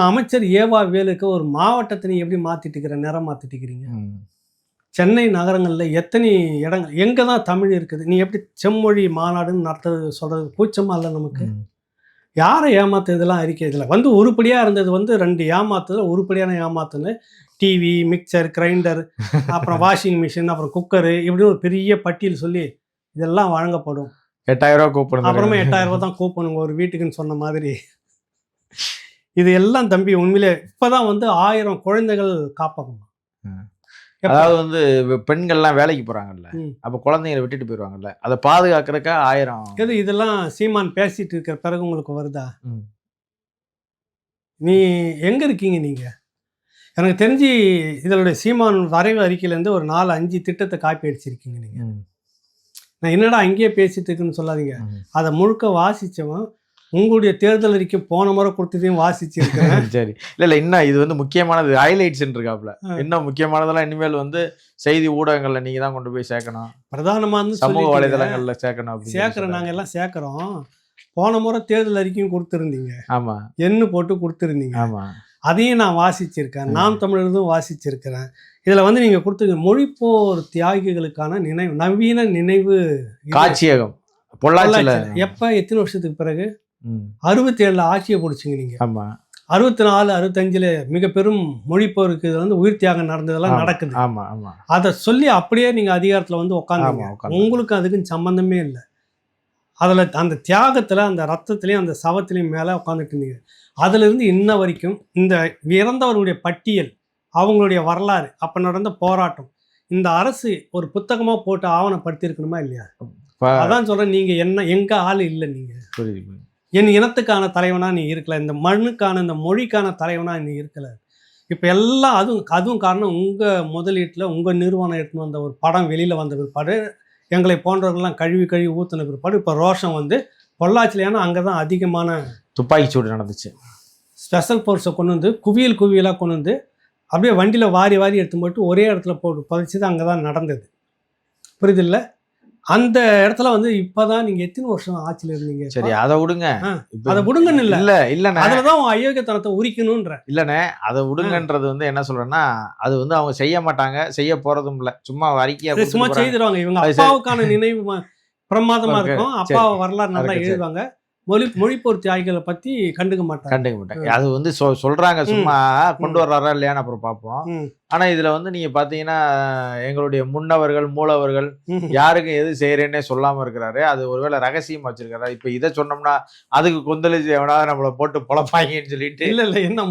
அமைச்சர் ஏவா வேலுக்கு ஒரு மாவட்டத்தை நீ எப்படி மாற்றிட்டு இருக்கிற, நிறம் மாற்றிட்டு இருக்கிறீங்க? சென்னை நகரங்களில் எத்தனை இடங்கள் எங்கே தான் தமிழ் இருக்குது? நீ எப்படி செம்மொழி மாநாடுன்னு நடத்துறது சொல்கிறது கூச்சமாக இல்லை நமக்கு? யாரை ஏமாத்துறதுலாம் அறிக்கை இதில் வந்து உருப்படியாக இருந்தது வந்து 2 ஏமாத்துதல், உருப்படியான ஏமாத்துன்னு டிவி, மிக்சர், கிரைண்டர், அப்புறம் வாஷிங் மிஷின், அப்புறம் குக்கரு, இப்படின்னு ஒரு பெரிய பட்டியல் சொல்லி இதெல்லாம் வழங்கப்படும். 8000 ரூபா கூப்பணும், அப்புறமா 8000 ரூபா தான் கூப்பணுங்க ஒரு வீட்டுக்குன்னு சொன்ன மாதிரி. இது எல்லாம் தம்பி உண்மையிலே இப்போதான் வந்து 1000 குழந்தைகள் காப்பகம். அதாவது வந்து பெண்கள்லாம் வேலைக்கு போகிறாங்கல்ல, அப்போ குழந்தைங்களை விட்டுட்டு போயிடுவாங்கல்ல, அதை பாதுகாக்கிறதுக்கா 1000. இதெல்லாம் சீமான் பேசிட்டு இருக்கிற பிறகு உங்களுக்கு வருதா? நீ எங்கே இருக்கீங்க நீங்கள்? எனக்கு தெரிஞ்சு இதனுடைய சீமான் வரைவு அறிக்கையிலேருந்து ஒரு 4-5 திட்டத்தை காப்பி அடிச்சிருக்கீங்க நீங்கள். நான் என்னடா அங்கேயே பேசிட்டு இருக்குன்னு சொல்லாதீங்க. அதை முழுக்க வாசித்தவன் உங்களுடைய தேர்தல் அறிக்கை போன முறை கொடுத்ததையும் வாசிச்சிருக்கேன். சரி, இல்லை இன்னும் இது வந்து முக்கியமானது ஹைலைட்ஸ் இருக்காப்புல. இன்னும் முக்கியமானதெல்லாம் இனிமேல் வந்து செய்தி ஊடகங்கள்ல நீங்க தான் கொண்டு போய் சேர்க்கணும், பிரதானமான சமூக வலைதளங்கள்ல சேர்க்கணும். சேர்க்கிறோம், நாங்கள் எல்லாம் சேர்க்கிறோம். போன முறை தேர்தல் அறிக்கையும் கொடுத்துருந்தீங்க. ஆமா, எண்ணு போட்டு கொடுத்துருந்தீங்க. ஆமா, அதையும் நான் வாசிச்சிருக்கேன். நாம் தமிழர்தும் வாசிச்சிருக்கிறேன். இதில் வந்து நீங்கள் கொடுத்து மொழிப்போர் தியாகிகளுக்கான நினைவு, நவீன நினைவு காட்சியகம் பொள்ளாச்சியில் எப்போ எத்தனை வருஷத்துக்கு பிறகு 67 ஆட்சியை பிடிச்சிங்க நீங்கள். ஆமாம், 64, 65 மிக பெரும் மொழிப்போருக்கு வந்து உயிர் தியாகம் நடந்ததெல்லாம் நடக்குது. ஆமாம், ஆமாம். அதை சொல்லி அப்படியே நீங்கள் அதிகாரத்தில் வந்து உட்காந்துங்க. உங்களுக்கு அதுக்குன்னு சம்மந்தமே இல்லை. அதில் அந்த தியாகத்தில், அந்த ரத்தத்துலேயும் அந்த சவத்துலேயும் மேலே உட்காந்துட்டு இருந்தீங்க. அதிலிருந்து இன்ன வரைக்கும் இந்த இறந்தவர்களுடைய பட்டியல், அவங்களுடைய வரலாறு, அப்போ நடந்த போராட்டம், இந்த அரசு ஒரு புத்தகமாக போட்டு ஆவணப்படுத்தியிருக்கணுமா இல்லையா? அதான் சொல்கிறேன். நீங்கள் என்ன எங்கே ஆள் இல்லை, நீங்கள் என் இனத்துக்கான தலைவனாக நீ இருக்கல, இந்த மண்ணுக்கான இந்த மொழிக்கான தலைவனாக நீ இருக்கல. இப்போ எல்லாம் அதுவும் காரணம் உங்கள் முதலீட்டில் உங்கள் நிறுவனம் எடுத்துன்னு வந்த ஒரு படம் வெளியில் வந்த பிற்பாடு, எங்களை போன்றவர்கள்லாம் கழுவி ஊற்றின பிற்பாடு இப்போ ரோஷம் வந்து பொள்ளாச்சியில். ஏன்னா அங்கே தான் அதிகமான துப்பாக்கி சூடு நடந்துச்சு. ஸ்பெஷல் ஃபோர்ஸை கொண்டு வந்து குவியலாக கொண்டு வந்து அப்படியே வண்டியில் வாரி எடுத்து போட்டு ஒரே இடத்துல போட்டு பதிச்சது அங்கே தான் நடந்தது. புரியுதில்ல? அந்த இடத்துல வந்து இப்பதான் நீங்க எத்தனை வருஷம் ஆட்சியில் இருந்தீங்க? சரி, அதை விடுங்க. அதை விடுங்கன்னு இல்லண்ணே, அதுலதான் உன் அயோக்கியத்தனத்தை உரிக்கணும்ன்ற. இல்லண்ணே, அதை விடுங்கன்றது வந்து என்ன சொல்றேன்னா, அது வந்து அவங்க செய்ய மாட்டாங்க, செய்ய போறதும் இல்ல, சும்மா அறிக்கையா சும்மா செய்திருவாங்க. இவங்க அப்பாவுக்கான நினைவு பிரமாதமா இருக்கும், அப்பாவை வரலாறு நல்லா எழுதுவாங்க. மொழிப்போர் தியாகிகளை பத்தி கண்டுக்க மாட்டாங்க. அது வந்து சொல்றாங்க, சும்மா கொண்டு வர்றாரா இல்லையான்னு அப்புறம் பார்ப்போம். ஆனா இதுல வந்து நீங்க பாத்தீங்கன்னா எங்களுடைய முன்னவர்கள் மூலவர்கள் யாருக்கும் எது செய்யறேன்னே சொல்லாம இருக்கிறாரு. அது ஒருவேளை ரகசியமா வச்சிருக்காரு. இப்ப இதை சொன்னோம்னா அதுக்கு கொந்தளிச்சு எவனாவது நம்மளை போட்டு பொழப்பாங்கன்னு சொல்லிட்டு. இல்ல என்ன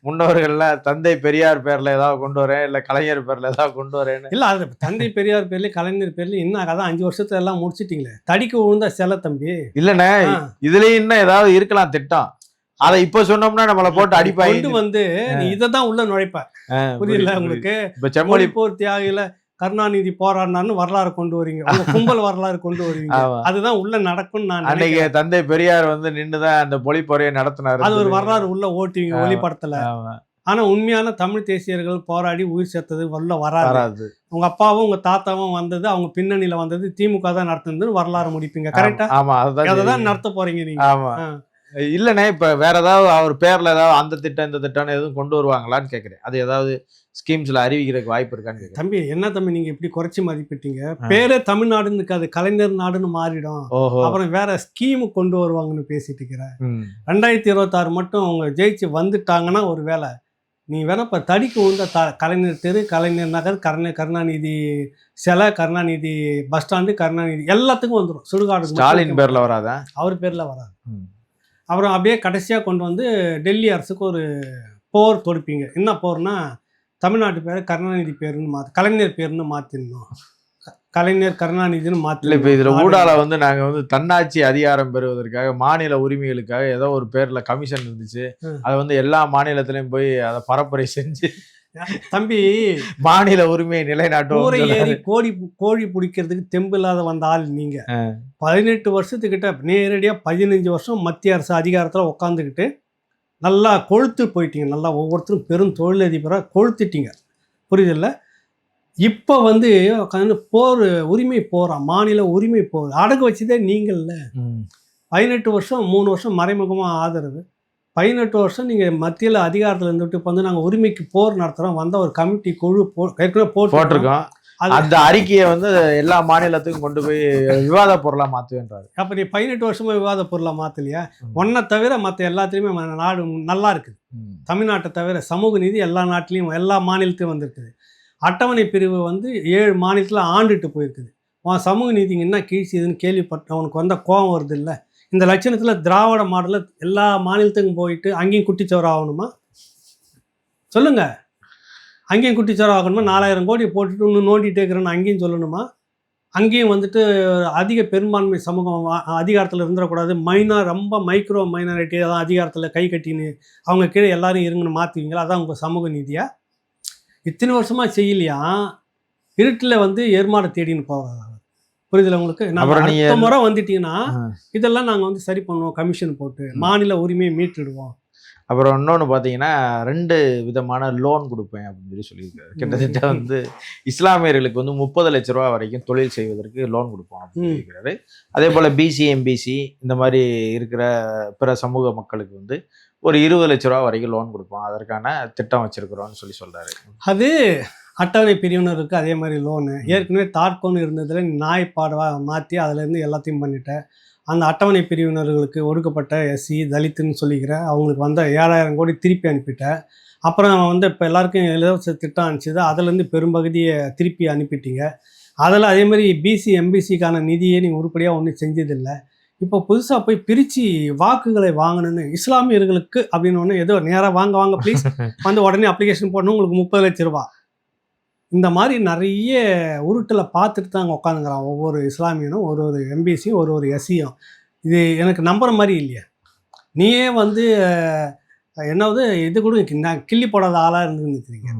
முன்னவர்கள்ல தந்தை பெரியார் பேர்ல ஏதாவது கொண்டு வரேன், இல்ல கலைஞர் பேர்ல ஏதாவது கொண்டு வரேன்னு. இல்ல அது தந்தை பெரியார் பேர்ல கலைஞர் பேர்ல இன்னும் அதான் 5 வருஷத்துல எல்லாம் முடிச்சிட்டீங்களே. தடிக்கு விழுந்தா செல்ல தம்பி. இல்லண்ணே, இதுலயும் இன்னும் ஏதாவது இருக்கலாம் திட்டம். அதை இப்ப சொன்னோம்னா நம்மளை போட்டு அடிப்பாங்க. வந்து நீ இதான் உள்ள நுழைப்ப. புரியல உங்களுக்கு? இப்ப செம்மொழி போர் தியாகில கருணாநிதி போராடினார்னு வரலாறு கொண்டு வரீங்க, உங்க கும்பல் வரலாறு கொண்டு வருவீங்க. ஆமா. அதுதான் உள்ள நடக்கும்னு நான் அன்னைக்கு நினைக்கிறேன். தந்தை பெரியார் வந்து நின்னுதான் அந்த பொழிப்புரையை நடத்தினாரு. அது ஒரு வரலாறு உள்ள ஓட்டுவீங்க ஆமா. ஒளிப்படத்துல. ஆமா. ஆனா உண்மையான தமிழ் தேசியர்கள் போராடி உயிர் சேர்த்தது உள்ள வராது. வராது. உங்க அப்பாவும் உங்க தாத்தாவும் வந்தது, அவங்க பின்னணியில வந்தது திமுக தான் நடத்துனதுன்னு வரலாறு முடிப்பீங்க. கரெக்டா? ஆமா, அதுதான் அததான் நடத்த போறீங்க நீங்க. ஆமா. ஆ. இல்லண்ணே, இப்ப வேற ஏதாவது அவர் பேர்ல ஏதாவது அந்த திட்டம் இந்த திட்டம்னு எதுவும் கொண்டு வருவாங்களான்னு கேக்குறேன். அது ஏதாவது ஸ்கீம்ஸ்ல அறிவிக்கிறதுக்கு வாய்ப்பு இருக்கான்னு கேக்குறேன். தம்பி, என்ன தம்பி நீங்க இப்படி குறைச்சி மதிப்பிட்டீங்க? பேரே தமிழ்நாடுன்னு இருக்காது, கலைஞர் நாடுன்னு மாறிடும். ஓஹோ. அப்புறம் வேற ஸ்கீம் கொண்டு வருவாங்கன்னு பேசிட்டு இருக்கிறேன். ம். 2026 மட்டும் அவங்க ஜெயிச்சு வந்துட்டாங்கன்னா ஒரு வேலை, நீ வேணா இப்ப தடிக்கு உந்த கலைஞர் தெரு, கலைஞர் நகர், கருணாநிதி சிலை, கருணாநிதி பஸ் ஸ்டாண்டு, கருணாநிதி எல்லாத்துக்கும் வந்துடும். சுடுகாடு ஸ்டாலின் பேர்ல வராதா? அவர் பேர்ல வராது. ம். அப்புறம் அப்படியே கடைசியா கொண்டு வந்து டெல்லி அரசுக்கு ஒரு போர் தொடுப்பீங்க. என்ன போர்னா, தமிழ்நாட்டு பேரை கருணாநிதி பேருன்னு கலைஞர் பேருன்னு மாத்திடணும், கலைஞர் கருணாநிதினு இல்ல, மாத்தி. இப்ப இதுல ஊடால வந்து நாங்க வந்து தன்னாட்சி அதிகாரம் பெறுவதற்காக மாநில உரிமைகளுக்காக ஏதோ ஒரு பேர்ல கமிஷன் இருந்துச்சு. அதை வந்து எல்லா மாநிலத்திலயும் போய் அதை பரப்புரை செஞ்சு தம்பி, மாநில உரிமையை கூரை நிலைநாட்டுவோம். ஏறி கோழி பிடிக்கிறதுக்கு தெம்பு இல்லாத வந்த ஆள் நீங்க. 18 வருஷத்துக்கிட்ட நேரடியா 15 வருஷம் மத்திய அரசு அதிகாரத்துல உட்காந்துக்கிட்டு நல்லா கொழுத்து போயிட்டீங்க. நல்லா ஒவ்வொருத்தரும் பெரும் தொழிலதிபராக கொழுத்துட்டீங்க. புரியுதில்ல? இப்போ வந்து உட்காந்து போர், உரிமை போறா, மாநில உரிமை போர் அடகு வச்சதே நீங்கள்ல. 18 வருஷம் 3 வருஷம் மறைமுகமாக ஆதரவு, 18 வருஷம் நீங்கள் மத்தியில் அதிகாரத்தில் இருந்துட்டு இப்போ வந்து நாங்கள் உரிமைக்கு போர் நடத்துகிறோம், வந்த ஒரு கமிட்டி குழு ஏற்கனவே போட்டிருக்கோம். அந்த அறிக்கையை வந்து எல்லா மாநிலத்துக்கும் கொண்டு போய் விவாத பொருளா மாத்துவேன்றாரு. அப்போ நீ 18 வருஷமா விவாத பொருளா மாற்றலையா? ஒன்றை தவிர மற்ற எல்லாத்துலேயுமே நாடு நல்லா இருக்குது. தமிழ்நாட்டை தவிர சமூக நீதி எல்லா நாட்டிலையும் எல்லா மாநிலத்தையும் வந்திருக்குது. அட்டவணை பிரிவு வந்து 7 மாநிலத்தில் ஆண்டுட்டு போயிருக்குது. உன் சமூக நீதிங்க என்ன கீழ்ச்சிதுன்னு கேள்விப்பட்ட உனக்கு வந்த கோபம் வருது இல்லை? இந்த லட்சணத்தில் திராவிட மாடலில் எல்லா மாநிலத்துக்கும் போயிட்டு அங்கேயும் குட்டிச்சோறு ஆகணுமா? சொல்லுங்க. அங்கேயும் குட்டிச்சோறு ஆகணுமா? 4000 கோடி போட்டுட்டு இன்னும் நோண்டிகிட்டே இருக்கிறேன்னு அங்கேயும் சொல்லணுமா? அங்கேயும் வந்துட்டு அதிக பெரும்பான்மை சமூகம் அதிகாரத்தில் இருந்துடக்கூடாது, ரொம்ப மைக்ரோ மைனாரிட்டி தான் அதிகாரத்தில் கை கட்டின்னு அவங்க கீழே எல்லாரும் இருங்கன்னு மாற்றுவீங்களா? அதான் உங்கள் சமூக நீதியா? இத்தனை வருஷமாக செய்யலையா? இருட்டில் வந்து எருமாடை தேடின்னு போகிறாங்க. புரியுதுல உங்களுக்கு? அடுத்த முறை வந்துட்டீங்கன்னா இதெல்லாம் நாங்கள் வந்து சரி பண்ணுவோம், கமிஷன் போட்டு மாநில உரிமையை மீட்டுடுவோம். அப்புறம் இன்னொன்று பார்த்தீங்கன்னா 2 விதமான லோன் கொடுப்பேன் அப்படின்னு சொல்லியிருக்காரு. கிட்டத்தட்ட வந்து இஸ்லாமியர்களுக்கு வந்து 30 லட்ச ரூபா வரைக்கும் தொழில் செய்வதற்கு லோன் கொடுப்போம் அப்படின்னு சொல்லியிருக்காரு. அதே போல் பிசி, எம்பிசி இந்த மாதிரி இருக்கிற பிற சமூக மக்களுக்கு வந்து ஒரு 20 லட்ச ரூபா வரைக்கும் லோன் கொடுப்போம், அதற்கான திட்டம் வச்சிருக்கிறோம்னு சொல்றாரு. அது அட்டவணை பிரிவினருக்கு அதே மாதிரி லோனு. ஏற்கனவே தாட்கோன்னு இருந்ததில் நாய்ப்பாடாக மாற்றி அதுலேருந்து எல்லாத்தையும் பண்ணிட்டேன். அந்த அட்டவணை பிரிவினர்களுக்கு ஒடுக்கப்பட்ட எஸ்சி, தலித்துன்னு சொல்லிக்கிற அவங்களுக்கு வந்த 7000 கோடி திருப்பி அனுப்பிட்டேன். அப்புறம் வந்து இப்போ எல்லாருக்கும் இலவச திட்டம் அனுப்பிச்சது, அதுலேருந்து பெரும்பகுதியை திருப்பி அனுப்பிட்டீங்க. அதில் அதே மாதிரி பிசி, எம்பிசிக்கான நிதியை நீங்கள் உருப்படியாக ஒன்றும் செஞ்சதில்லை. இப்போ புதுசாக போய் பிரித்து வாக்குகளை வாங்கணுன்னு இஸ்லாமியர்களுக்கு அப்படின்னு ஒன்று ஏதோ நேராக வாங்க ப்ளீஸ் வந்து உடனே அப்ளிகேஷன் போடணும், உங்களுக்கு 30 லட்ச ரூபா. இந்த மாதிரி நிறைய உருட்டில் பார்த்துட்டு தான் அங்கே உட்காந்துங்கிறான் ஒவ்வொரு இஸ்லாமியனும், ஒரு எம்பிசியும், ஒரு எஸ்சியும். இது எனக்கு நம்புற மாதிரி இல்லையா? நீயே வந்து என்னது இது கூட நான் கிள்ளி போடாத ஆளாக இருந்து நிற்கிறீங்க.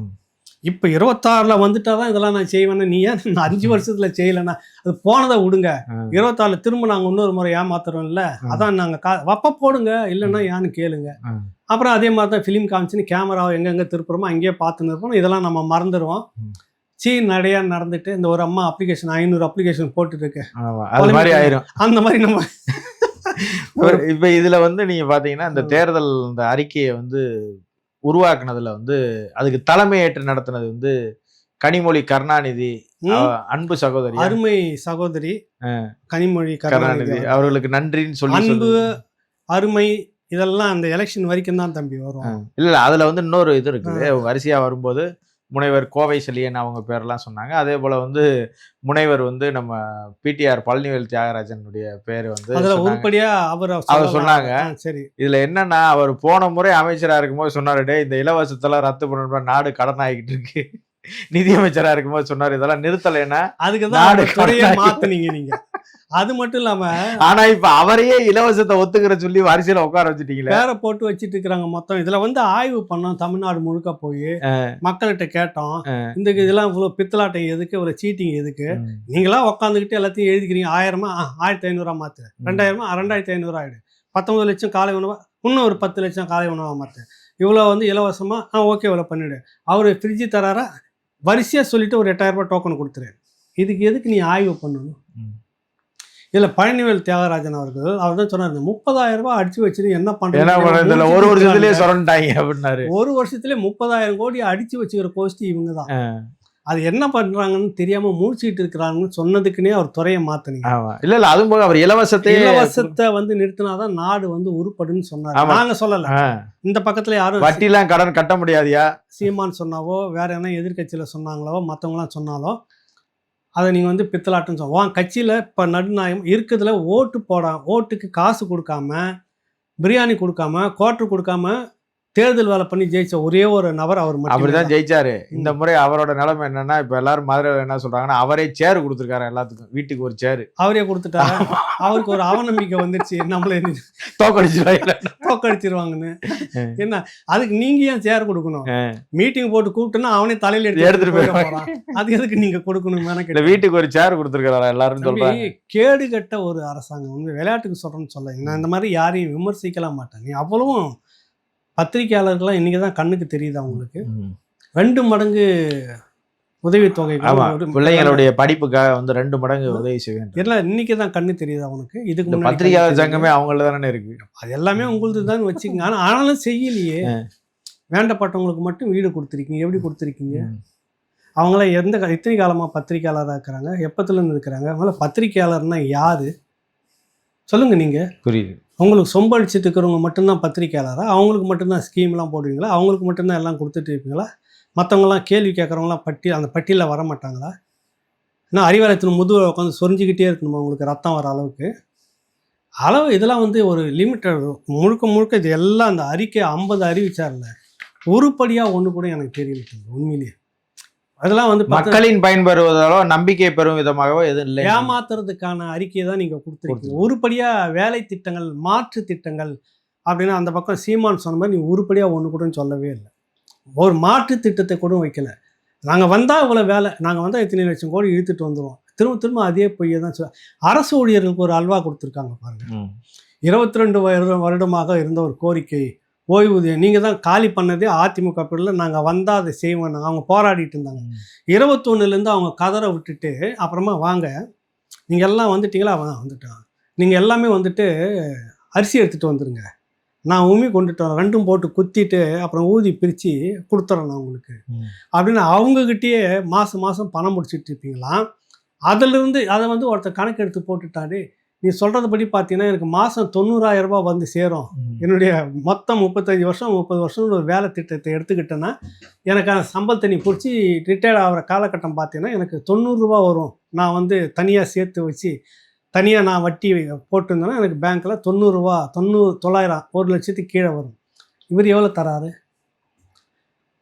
இப்போ 26 வந்துட்டா தான் இதெல்லாம் நான் செய்வேன்னா, நீ ஏன் 5 வருஷத்தில் செய்யலைன்னா? அது போனதை விடுங்க. 26 திரும்ப நாங்கள் இன்னொரு முறை ஏமாத்துறோம் இல்லை? அதான் நாங்கள் வப்ப போடுங்க, இல்லைன்னா ஏன்னு கேளுங்க. அப்புறம் அதே மாதிரி தான் ஃபிலிம் காமிச்சுன்னு கேமராவை எங்கெங்கே திருப்புறோமோ அங்கேயே பார்த்துன்னு இருப்போம். இதெல்லாம் நம்ம மறந்துடுவோம். நடையா நடந்துட்டு இந்த ஒரு அம்மா அப்ளிகேஷன் 500 அப்ளிகேஷன் போட்டுருக்கு, அந்த மாதிரி நம்ம இப்போ இதில் வந்து நீங்கள் பார்த்தீங்கன்னா இந்த தேர்தல் இந்த அறிக்கையை வந்து உருவாக்குனதுல வந்து அதுக்கு தலைமையேற்று நடத்தினது வந்து கனிமொழி கருணாநிதி, அன்பு சகோதரி, அருமை சகோதரி கனிமொழி கருணாநிதி அவர்களுக்கு நன்றின்னு சொல்லி. அன்பு, அருமை இதெல்லாம் அந்த எலெக்ஷன் வரைக்கும் தான் தம்பி வரும். இல்ல அதுல வந்து இன்னொரு இது இருக்குது. வரிசையா வரும்போது முனைவர் கோவை செல்லியன் அவங்க பேர்லாம் சொன்னாங்க. அதே போல வந்து முனைவர் வந்து நம்ம பிடிஆர் பழனிவேல் தியாகராஜனுடைய பேர் வந்து உருப்படியா அவர் சொன்னாங்க. சரி, இதுல என்னன்னா அவர் போன முறை அமைச்சரா இருக்கும்போது சொன்னாரு, டே இந்த இலவசத்தெல்லாம் ரத்து பண்ண, நாடு கடன் ஆகிட்டு இருக்கு. நிதியமைச்சரா இருக்கும்போது சொன்னாரு இதெல்லாம் நிறுத்தலைன்னா அதுக்குதான் நாடு மாத்துனீங்க. நீங்க அது மட்டும் இல்லாம ஆனா இப்ப அவரையே இலவசத்தை ஒத்துக்கிற சொல்லி வரிசையில உட்கார வச்சுட்டீங்களே. பேரை போட்டு வச்சிட்டு இருக்கிறாங்க மொத்தம். இதுல வந்து ஆய்வு பண்ணோம், தமிழ்நாடு முழுக்க போய் மக்கள்கிட்ட கேட்டோம், இந்த இதெல்லாம் இவ்வளவு பித்தலாட்டம் எதுக்கு, ஒரு சீட்டிங் எதுக்கு, நீங்களா உட்காந்துக்கிட்டு எல்லாத்தையும் எழுதிக்கிறீங்க. 1000 1500 மாத்து, 2000 2500 ஆயிடு, 19 லட்சம் காலை உணவா, இன்னும் ஒரு 10 லட்சம் காலை உணவா மாத்து, இவ்வளோ வந்து இலவசமா ஓகே இவ்வளோ பண்ணிவிடு, அவர் ஃப்ரிட்ஜு தராரா, வரிசையாக சொல்லிட்டு ஒரு 8000 ரூபாய் டோக்கன் கொடுத்துரு. இதுக்கு எதுக்கு நீ ஆய்வு பண்ணணும்? இதில் பழனிவேல் தியாகராஜன் அவர்கள் அவர் தான் சொன்னார், 30,000 ரூபாய் அடிச்சு வச்சுட்டு என்ன பண்ணுறது, ஒரு வருஷத்துலேயே சொரண்டாங்க அப்படின்னாரு. ஒரு வருஷத்துலேயே 30,000 கோடி அடிச்சு வச்சுக்கிற கோஷ்டி இவங்க தான். அது என்ன பண்றாங்கன்னு தெரியாம மூழ்கிட்டு இருக்கிறாங்கன்னு சொன்னதுக்குன்னே அவர் துறையை மாத்தினீங்க. இல்ல அதுவும் போக அவர் இலவசத்தை வந்து நிறுத்தினாதான் நாடு வந்து உருப்படுன்னு சொன்னார். நாங்க சொல்லல, இந்த பக்கத்துல யாரும் வட்டிலாம் கடன் கட்ட முடியாதியா சீமான் சொன்னாவோ வேற என்ன எதிர்கட்சியில சொன்னாங்களோ மற்றவங்களாம் சொன்னாலோ அதை நீங்க வந்து பித்தலாட்டுன்னு சொல்லுவோம். கட்சியில இப்ப நடுநாயம் இருக்குதுல, ஓட்டுக்கு காசு கொடுக்காம, பிரியாணி கொடுக்காம, குவார்டர் கொடுக்காம தேர்தல் வேலை பண்ணி ஜெயிச்ச ஒரே ஒரு நபர் அவர் மட்டும். அப்படிதான் ஜெயிச்சாரு. இந்த முறை அவரோட நிலைமை என்னன்னா, இப்ப எல்லாரும் மதுரை என்ன சொல்றாங்கன்னா, அவரே சேர் கொடுத்துருக்காரு, எல்லாத்துக்கும் வீட்டுக்கு ஒரு சேர் அவரே கொடுத்துட்டாரு. அவருக்கு ஒரு அவநம்பிக்கை வந்துருச்சு, நம்மள தோக்கடிச்சிருவாங்கன்னு. என்ன அதுக்கு நீங்க ஏன் சேர் கொடுக்கணும்? மீட்டிங் போட்டு கூப்பிட்டுன்னா அவனே தலையில எடுத்துட்டு போயிடுறான். அது எதுக்கு நீங்க கொடுக்கணும்? வீட்டுக்கு ஒரு சேர் கொடுத்துருக்காரு எல்லாரும் சொல்றாங்க. கேடு கட்ட ஒரு அரசாங்கம். வந்து விளையாட்டுக்கு சொல்றேன்னு சொல்ல, நான் இந்த மாதிரி யாரையும் விமர்சிக்கலாம் மாட்டேன். நீ அவ்வளவும் பத்திரிகையாளர்கள்லாம் இன்னைக்கு தான் கண்ணுக்கு தெரியுது அவங்களுக்கு. 2 மடங்கு உதவித்தொகை, பிள்ளைங்களுடைய படிப்புக்காக வந்து 2 மடங்கு உதவி செய்ய வேண்டும். எல்லாம் இன்னைக்கு தான் கண்ணு தெரியுது அவனுக்கு. இதுக்கு முன்னாடி பத்திரிகையாளர் சங்கமே அவங்கள தானே இருக்கு. அது எல்லாமே உங்களுக்கு தான் வச்சுக்கோங்க. ஆனாலும் செய்யலையே. வேண்டப்பட்டவங்களுக்கு மட்டும் வீடு கொடுத்துருக்கீங்க. எப்படி கொடுத்துருக்கீங்க? அவங்களாம் எத்தனை காலமாக பத்திரிகையாளராக இருக்கிறாங்க? எப்பத்துலேருந்து இருக்கிறாங்க? அவங்கள பத்திரிகையாளர்னா யாரு சொல்லுங்க நீங்க. புரியுது. உங்களுக்கு சொம்படிச்சுட்டு இருக்கிறவங்க மட்டும்தான் பத்திரிக்கையாளரா? அவங்களுக்கு மட்டும்தான் ஸ்கீம்லாம் போடுவீங்களா? அவங்களுக்கு மட்டும்தான் எல்லாம் கொடுத்துட்டு இருப்பீங்களா? மற்றவங்களாம் கேள்வி கேட்குறவங்களாம் அந்த பட்டியலில் வர மாட்டாங்களா? ஏன்னா அறிவாலயத்தில் முதுவை உட்காந்து சொரிஞ்சிக்கிட்டே இருக்கணுமா உங்களுக்கு ரத்தம் வர அளவு? இதெல்லாம் வந்து ஒரு லிமிட்டட். முழுக்க இது எல்லாம் அந்த அறிக்கை 50 அறிவிச்சார்ல, உருப்படியாக ஒன்று கூட எனக்கு தெரியல உண்மையிலேயே. அதெல்லாம் வந்து மக்களின் பயன்பெறுவதாலோ நம்பிக்கை பெறும் விதமாகவோ எதுவும் இல்லை. ஏமாத்துறதுக்கான அறிக்கையை தான் நீங்க கொடுத்துருக்கீங்க. உருப்படியா வேலை திட்டங்கள், மாற்று திட்டங்கள் அப்படின்னா அந்த பக்கம் சீமான் சொன்ன மாதிரி நீ உருப்படியா ஒன்று கூட சொல்லவே இல்லை. ஒரு மாற்று திட்டத்தை கூட வைக்கல. நாங்க வந்தா இவ்வளவு வேலை, நாங்க வந்தா இத்தனை லட்சம் கோடி இழுத்துட்டு வந்துடுவோம். திரும்ப அதே பொய்யை தான் சொல்ல. அரசு ஊழியர்களுக்கு ஒரு அல்வா கொடுத்துருக்காங்க பாருங்க. 22 வருடமாக இருந்த ஒரு கோரிக்கை ஓய்வூதியம், நீங்கள் தான் காலி பண்ணதே அதிமுக பீரியடில், நாங்கள் வந்தால் அதை செய்வோம். அவங்க போராடிட்டு இருந்தாங்க. 21லேருந்து அவங்க கதரை விட்டுட்டு அப்புறமா வாங்க நீங்கள் எல்லாம் வந்துட்டீங்களா, வந்துட்டோம், நீங்கள் எல்லாமே வந்துட்டு அரிசி எடுத்துகிட்டு வந்துடுங்க, நான் உமி கொண்டுட்டு வரேன், 2ம் போட்டு குத்திட்டு அப்புறம் ஊதி பிரித்து கொடுத்துட்றேன் நான் உங்களுக்கு அப்படின்னு அவங்கக்கிட்டேயே மாதம் பணம் முடிச்சுட்டு இருப்பீங்களாம். அதிலிருந்து அதை வந்து ஒருத்தர் கணக்கு எடுத்து போட்டுட்டாரு. நீ சொல்கிறதுபடி பார்த்தீங்கன்னா எனக்கு மாதம் 90,000 ரூபாய் வந்து சேரும். என்னுடைய மொத்தம் 35 வருஷம் 30 வருஷம் ஒரு வேலை திட்டத்தை எடுத்துக்கிட்டேன்னா எனக்கான சம்பளத்தை நீ பிடிச்சி ரிட்டையர்ட் ஆகிற காலகட்டம் பார்த்தீங்கன்னா எனக்கு 90 ரூபா வரும். நான் வந்து தனியாக சேர்த்து வச்சு தனியாக நான் வட்டி போட்டிருந்தேன்னா எனக்கு பேங்க்கில் 90 ரூபா 900 1 லட்சத்துக்கு கீழே வரும். இவர் எவ்வளோ தராரு?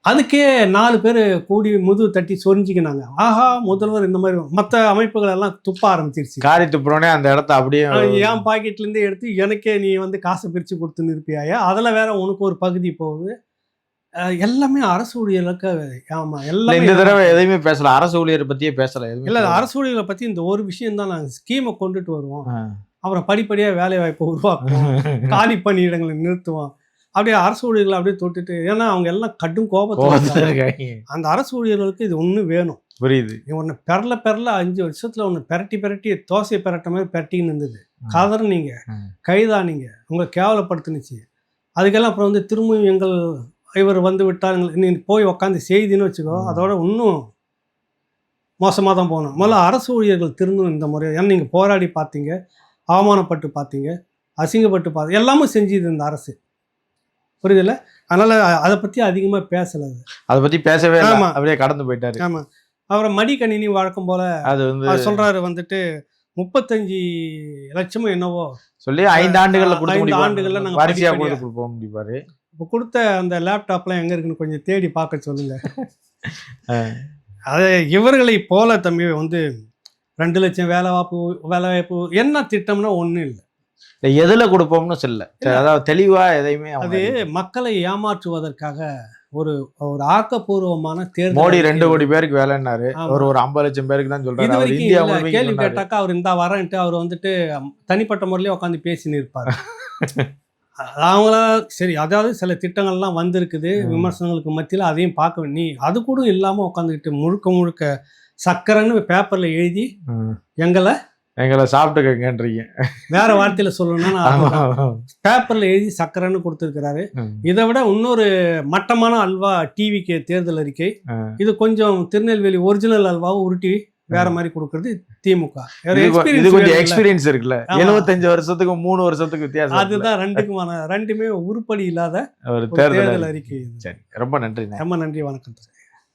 அதுக்கே 4 பேர் கூடி முதுகு தட்டி சொரிஞ்சிக்கினாங்க. ஆஹா, முதல்வர் இந்த மாதிரி. மற்ற அமைப்புகள் எல்லாம் துப்ப ஆரம்பிச்சிருச்சு. காரி துப்புறோனே அந்த இடத்த அப்படியே என் பாக்கெட்லேருந்து எடுத்து எனக்கே நீ வந்து காசை பிரித்து கொடுத்துன்னு இருப்பியாயா, அதில் வேற உனக்கு ஒரு பகுதி போகுது. எல்லாமே அரசு ஊழியர்களுக்கு. ஆமாம், எல்லாம் இந்த தடவை எதையுமே பேசல, அரசு ஊழியரை பற்றியே பேசலை. இல்லை, அரசு ஊழியர்களை பற்றி இந்த ஒரு விஷயம் தான். நாங்கள் ஸ்கீமை கொண்டுட்டு வருவோம், அப்புறம் படிப்படியாக வேலை வாய்ப்பை உருவாக்குவோம், காலி பணியிடங்களை நிறுத்துவோம், அப்படியே அரசு ஊழியர்களை அப்படியே தொட்டுட்டு. ஏன்னா அவங்க எல்லாம் கடும் கோபத்தில். அந்த அரசு ஊழியர்களுக்கு இது ஒன்று வேணும். புரியுது. ஒன்று பெறல 5 வருஷத்தில் ஒன்று பெரட்டி தோசை பெரட்ட மாதிரி பெரட்டின்னு இருந்தது. கதறினீங்க, கைதானீங்க, உங்களை கேவலப்படுத்துனுச்சு. அதுக்கெல்லாம் அப்புறம் வந்து திரும்பவும் எங்கள் இவர் வந்து விட்டார், நீ போய் உக்காந்து செய்தின்னு வச்சுக்கோ, அதோட இன்னும் மோசமாக தான் போகணும். முதல்ல அரசு ஊழியர்கள் திரும்பணும் இந்த முறை. ஏன்னா நீங்கள் போராடி பார்த்தீங்க, அவமானப்பட்டு பார்த்தீங்க, அசிங்கப்பட்டு பார்த்தீங்க, எல்லாமே செஞ்சுது இந்த அரசு. புரியுதுல்ல? அதனால் அதை பற்றி அதிகமாக பேசலை. அதை பற்றி பேசவே இல்லை, அப்படியே கடந்து போயிட்டாரு. ஆமாம். அப்புறம் மடிக்கணினி வழக்கம் போல் அது வந்து சொல்கிறாரு வந்துட்டு 35 லட்சமும் என்னவோ சொல்லி 5 ஆண்டுகளில் நாங்கள் வரிசையாக கொடுப்போம் முடிப்பாரு. இப்போ கொடுத்த அந்த லேப்டாப்லாம் எங்கே இருக்குன்னு கொஞ்சம் தேடி பார்க்க சொல்லுங்கள். அதை இவர்களை போல தம்பி வந்து 2 லட்சம் வேலைவாய்ப்பு என்ன திட்டம்னா ஒண்ணும் இல்லை. எதுல கொடுப்போம்னு சொல்ல, அதாவது தெளிவா எதையுமே அது மக்களை ஏமாற்றுவதற்காக ஒரு ஆக்கப்பூர்வமான தேர்தல். மோடி 2 கோடி பேருக்கு வேலைன்னாரு, ஒரு 50 லட்சம் பேருக்கு தான் சொல்றாரு. இது அவர் வரைக்கும் இந்தியா இல்ல. முழுமைக்கும் கேள்வி சொன்னாரு. கேட்டாக்கா அவர் இந்த வரேன்ட்டு அவர் வந்துட்டு தனிப்பட்ட முறையிலே உட்காந்து பேசின்னு இருப்பாரு. அவங்களா சரி, அதாவது சில திட்டங்கள்லாம் வந்திருக்குது விமர்சனங்களுக்கு மத்தியில், அதையும் பார்க்க நீ அது கூட இல்லாம உட்காந்துக்கிட்டு முழுக்க சக்கரைன்னு பேப்பர்ல எழுதி எங்களை சாப்பிட்டுக்கன்றீங்க. வேற வார்த்தையில சொல்லணும்னா பேப்பர்ல எழுதி சக்கரைன்னு கொடுத்துருக்கிறாரு. இதை விட இன்னொரு மட்டமான அல்வா டிவிக்கு தேர்தல் அறிக்கை. இது கொஞ்சம் திருநெல்வேலி ஒரிஜினல் அல்வாவை உருட்டி வேற மாதிரி கொடுக்கறது திமுக. இது கொஞ்சம் எக்ஸ்பீரியன்ஸ் இருக்குல்ல, 75 வருஷத்துக்கு 3 வருஷத்துக்கு வித்தியாசம். அதுதான் ரெண்டுமே உருப்படி இல்லாத ஒரு தேர்தல் அறிக்கை. சரி, ரொம்ப நன்றி. ரொம்ப நன்றி, வணக்கம்.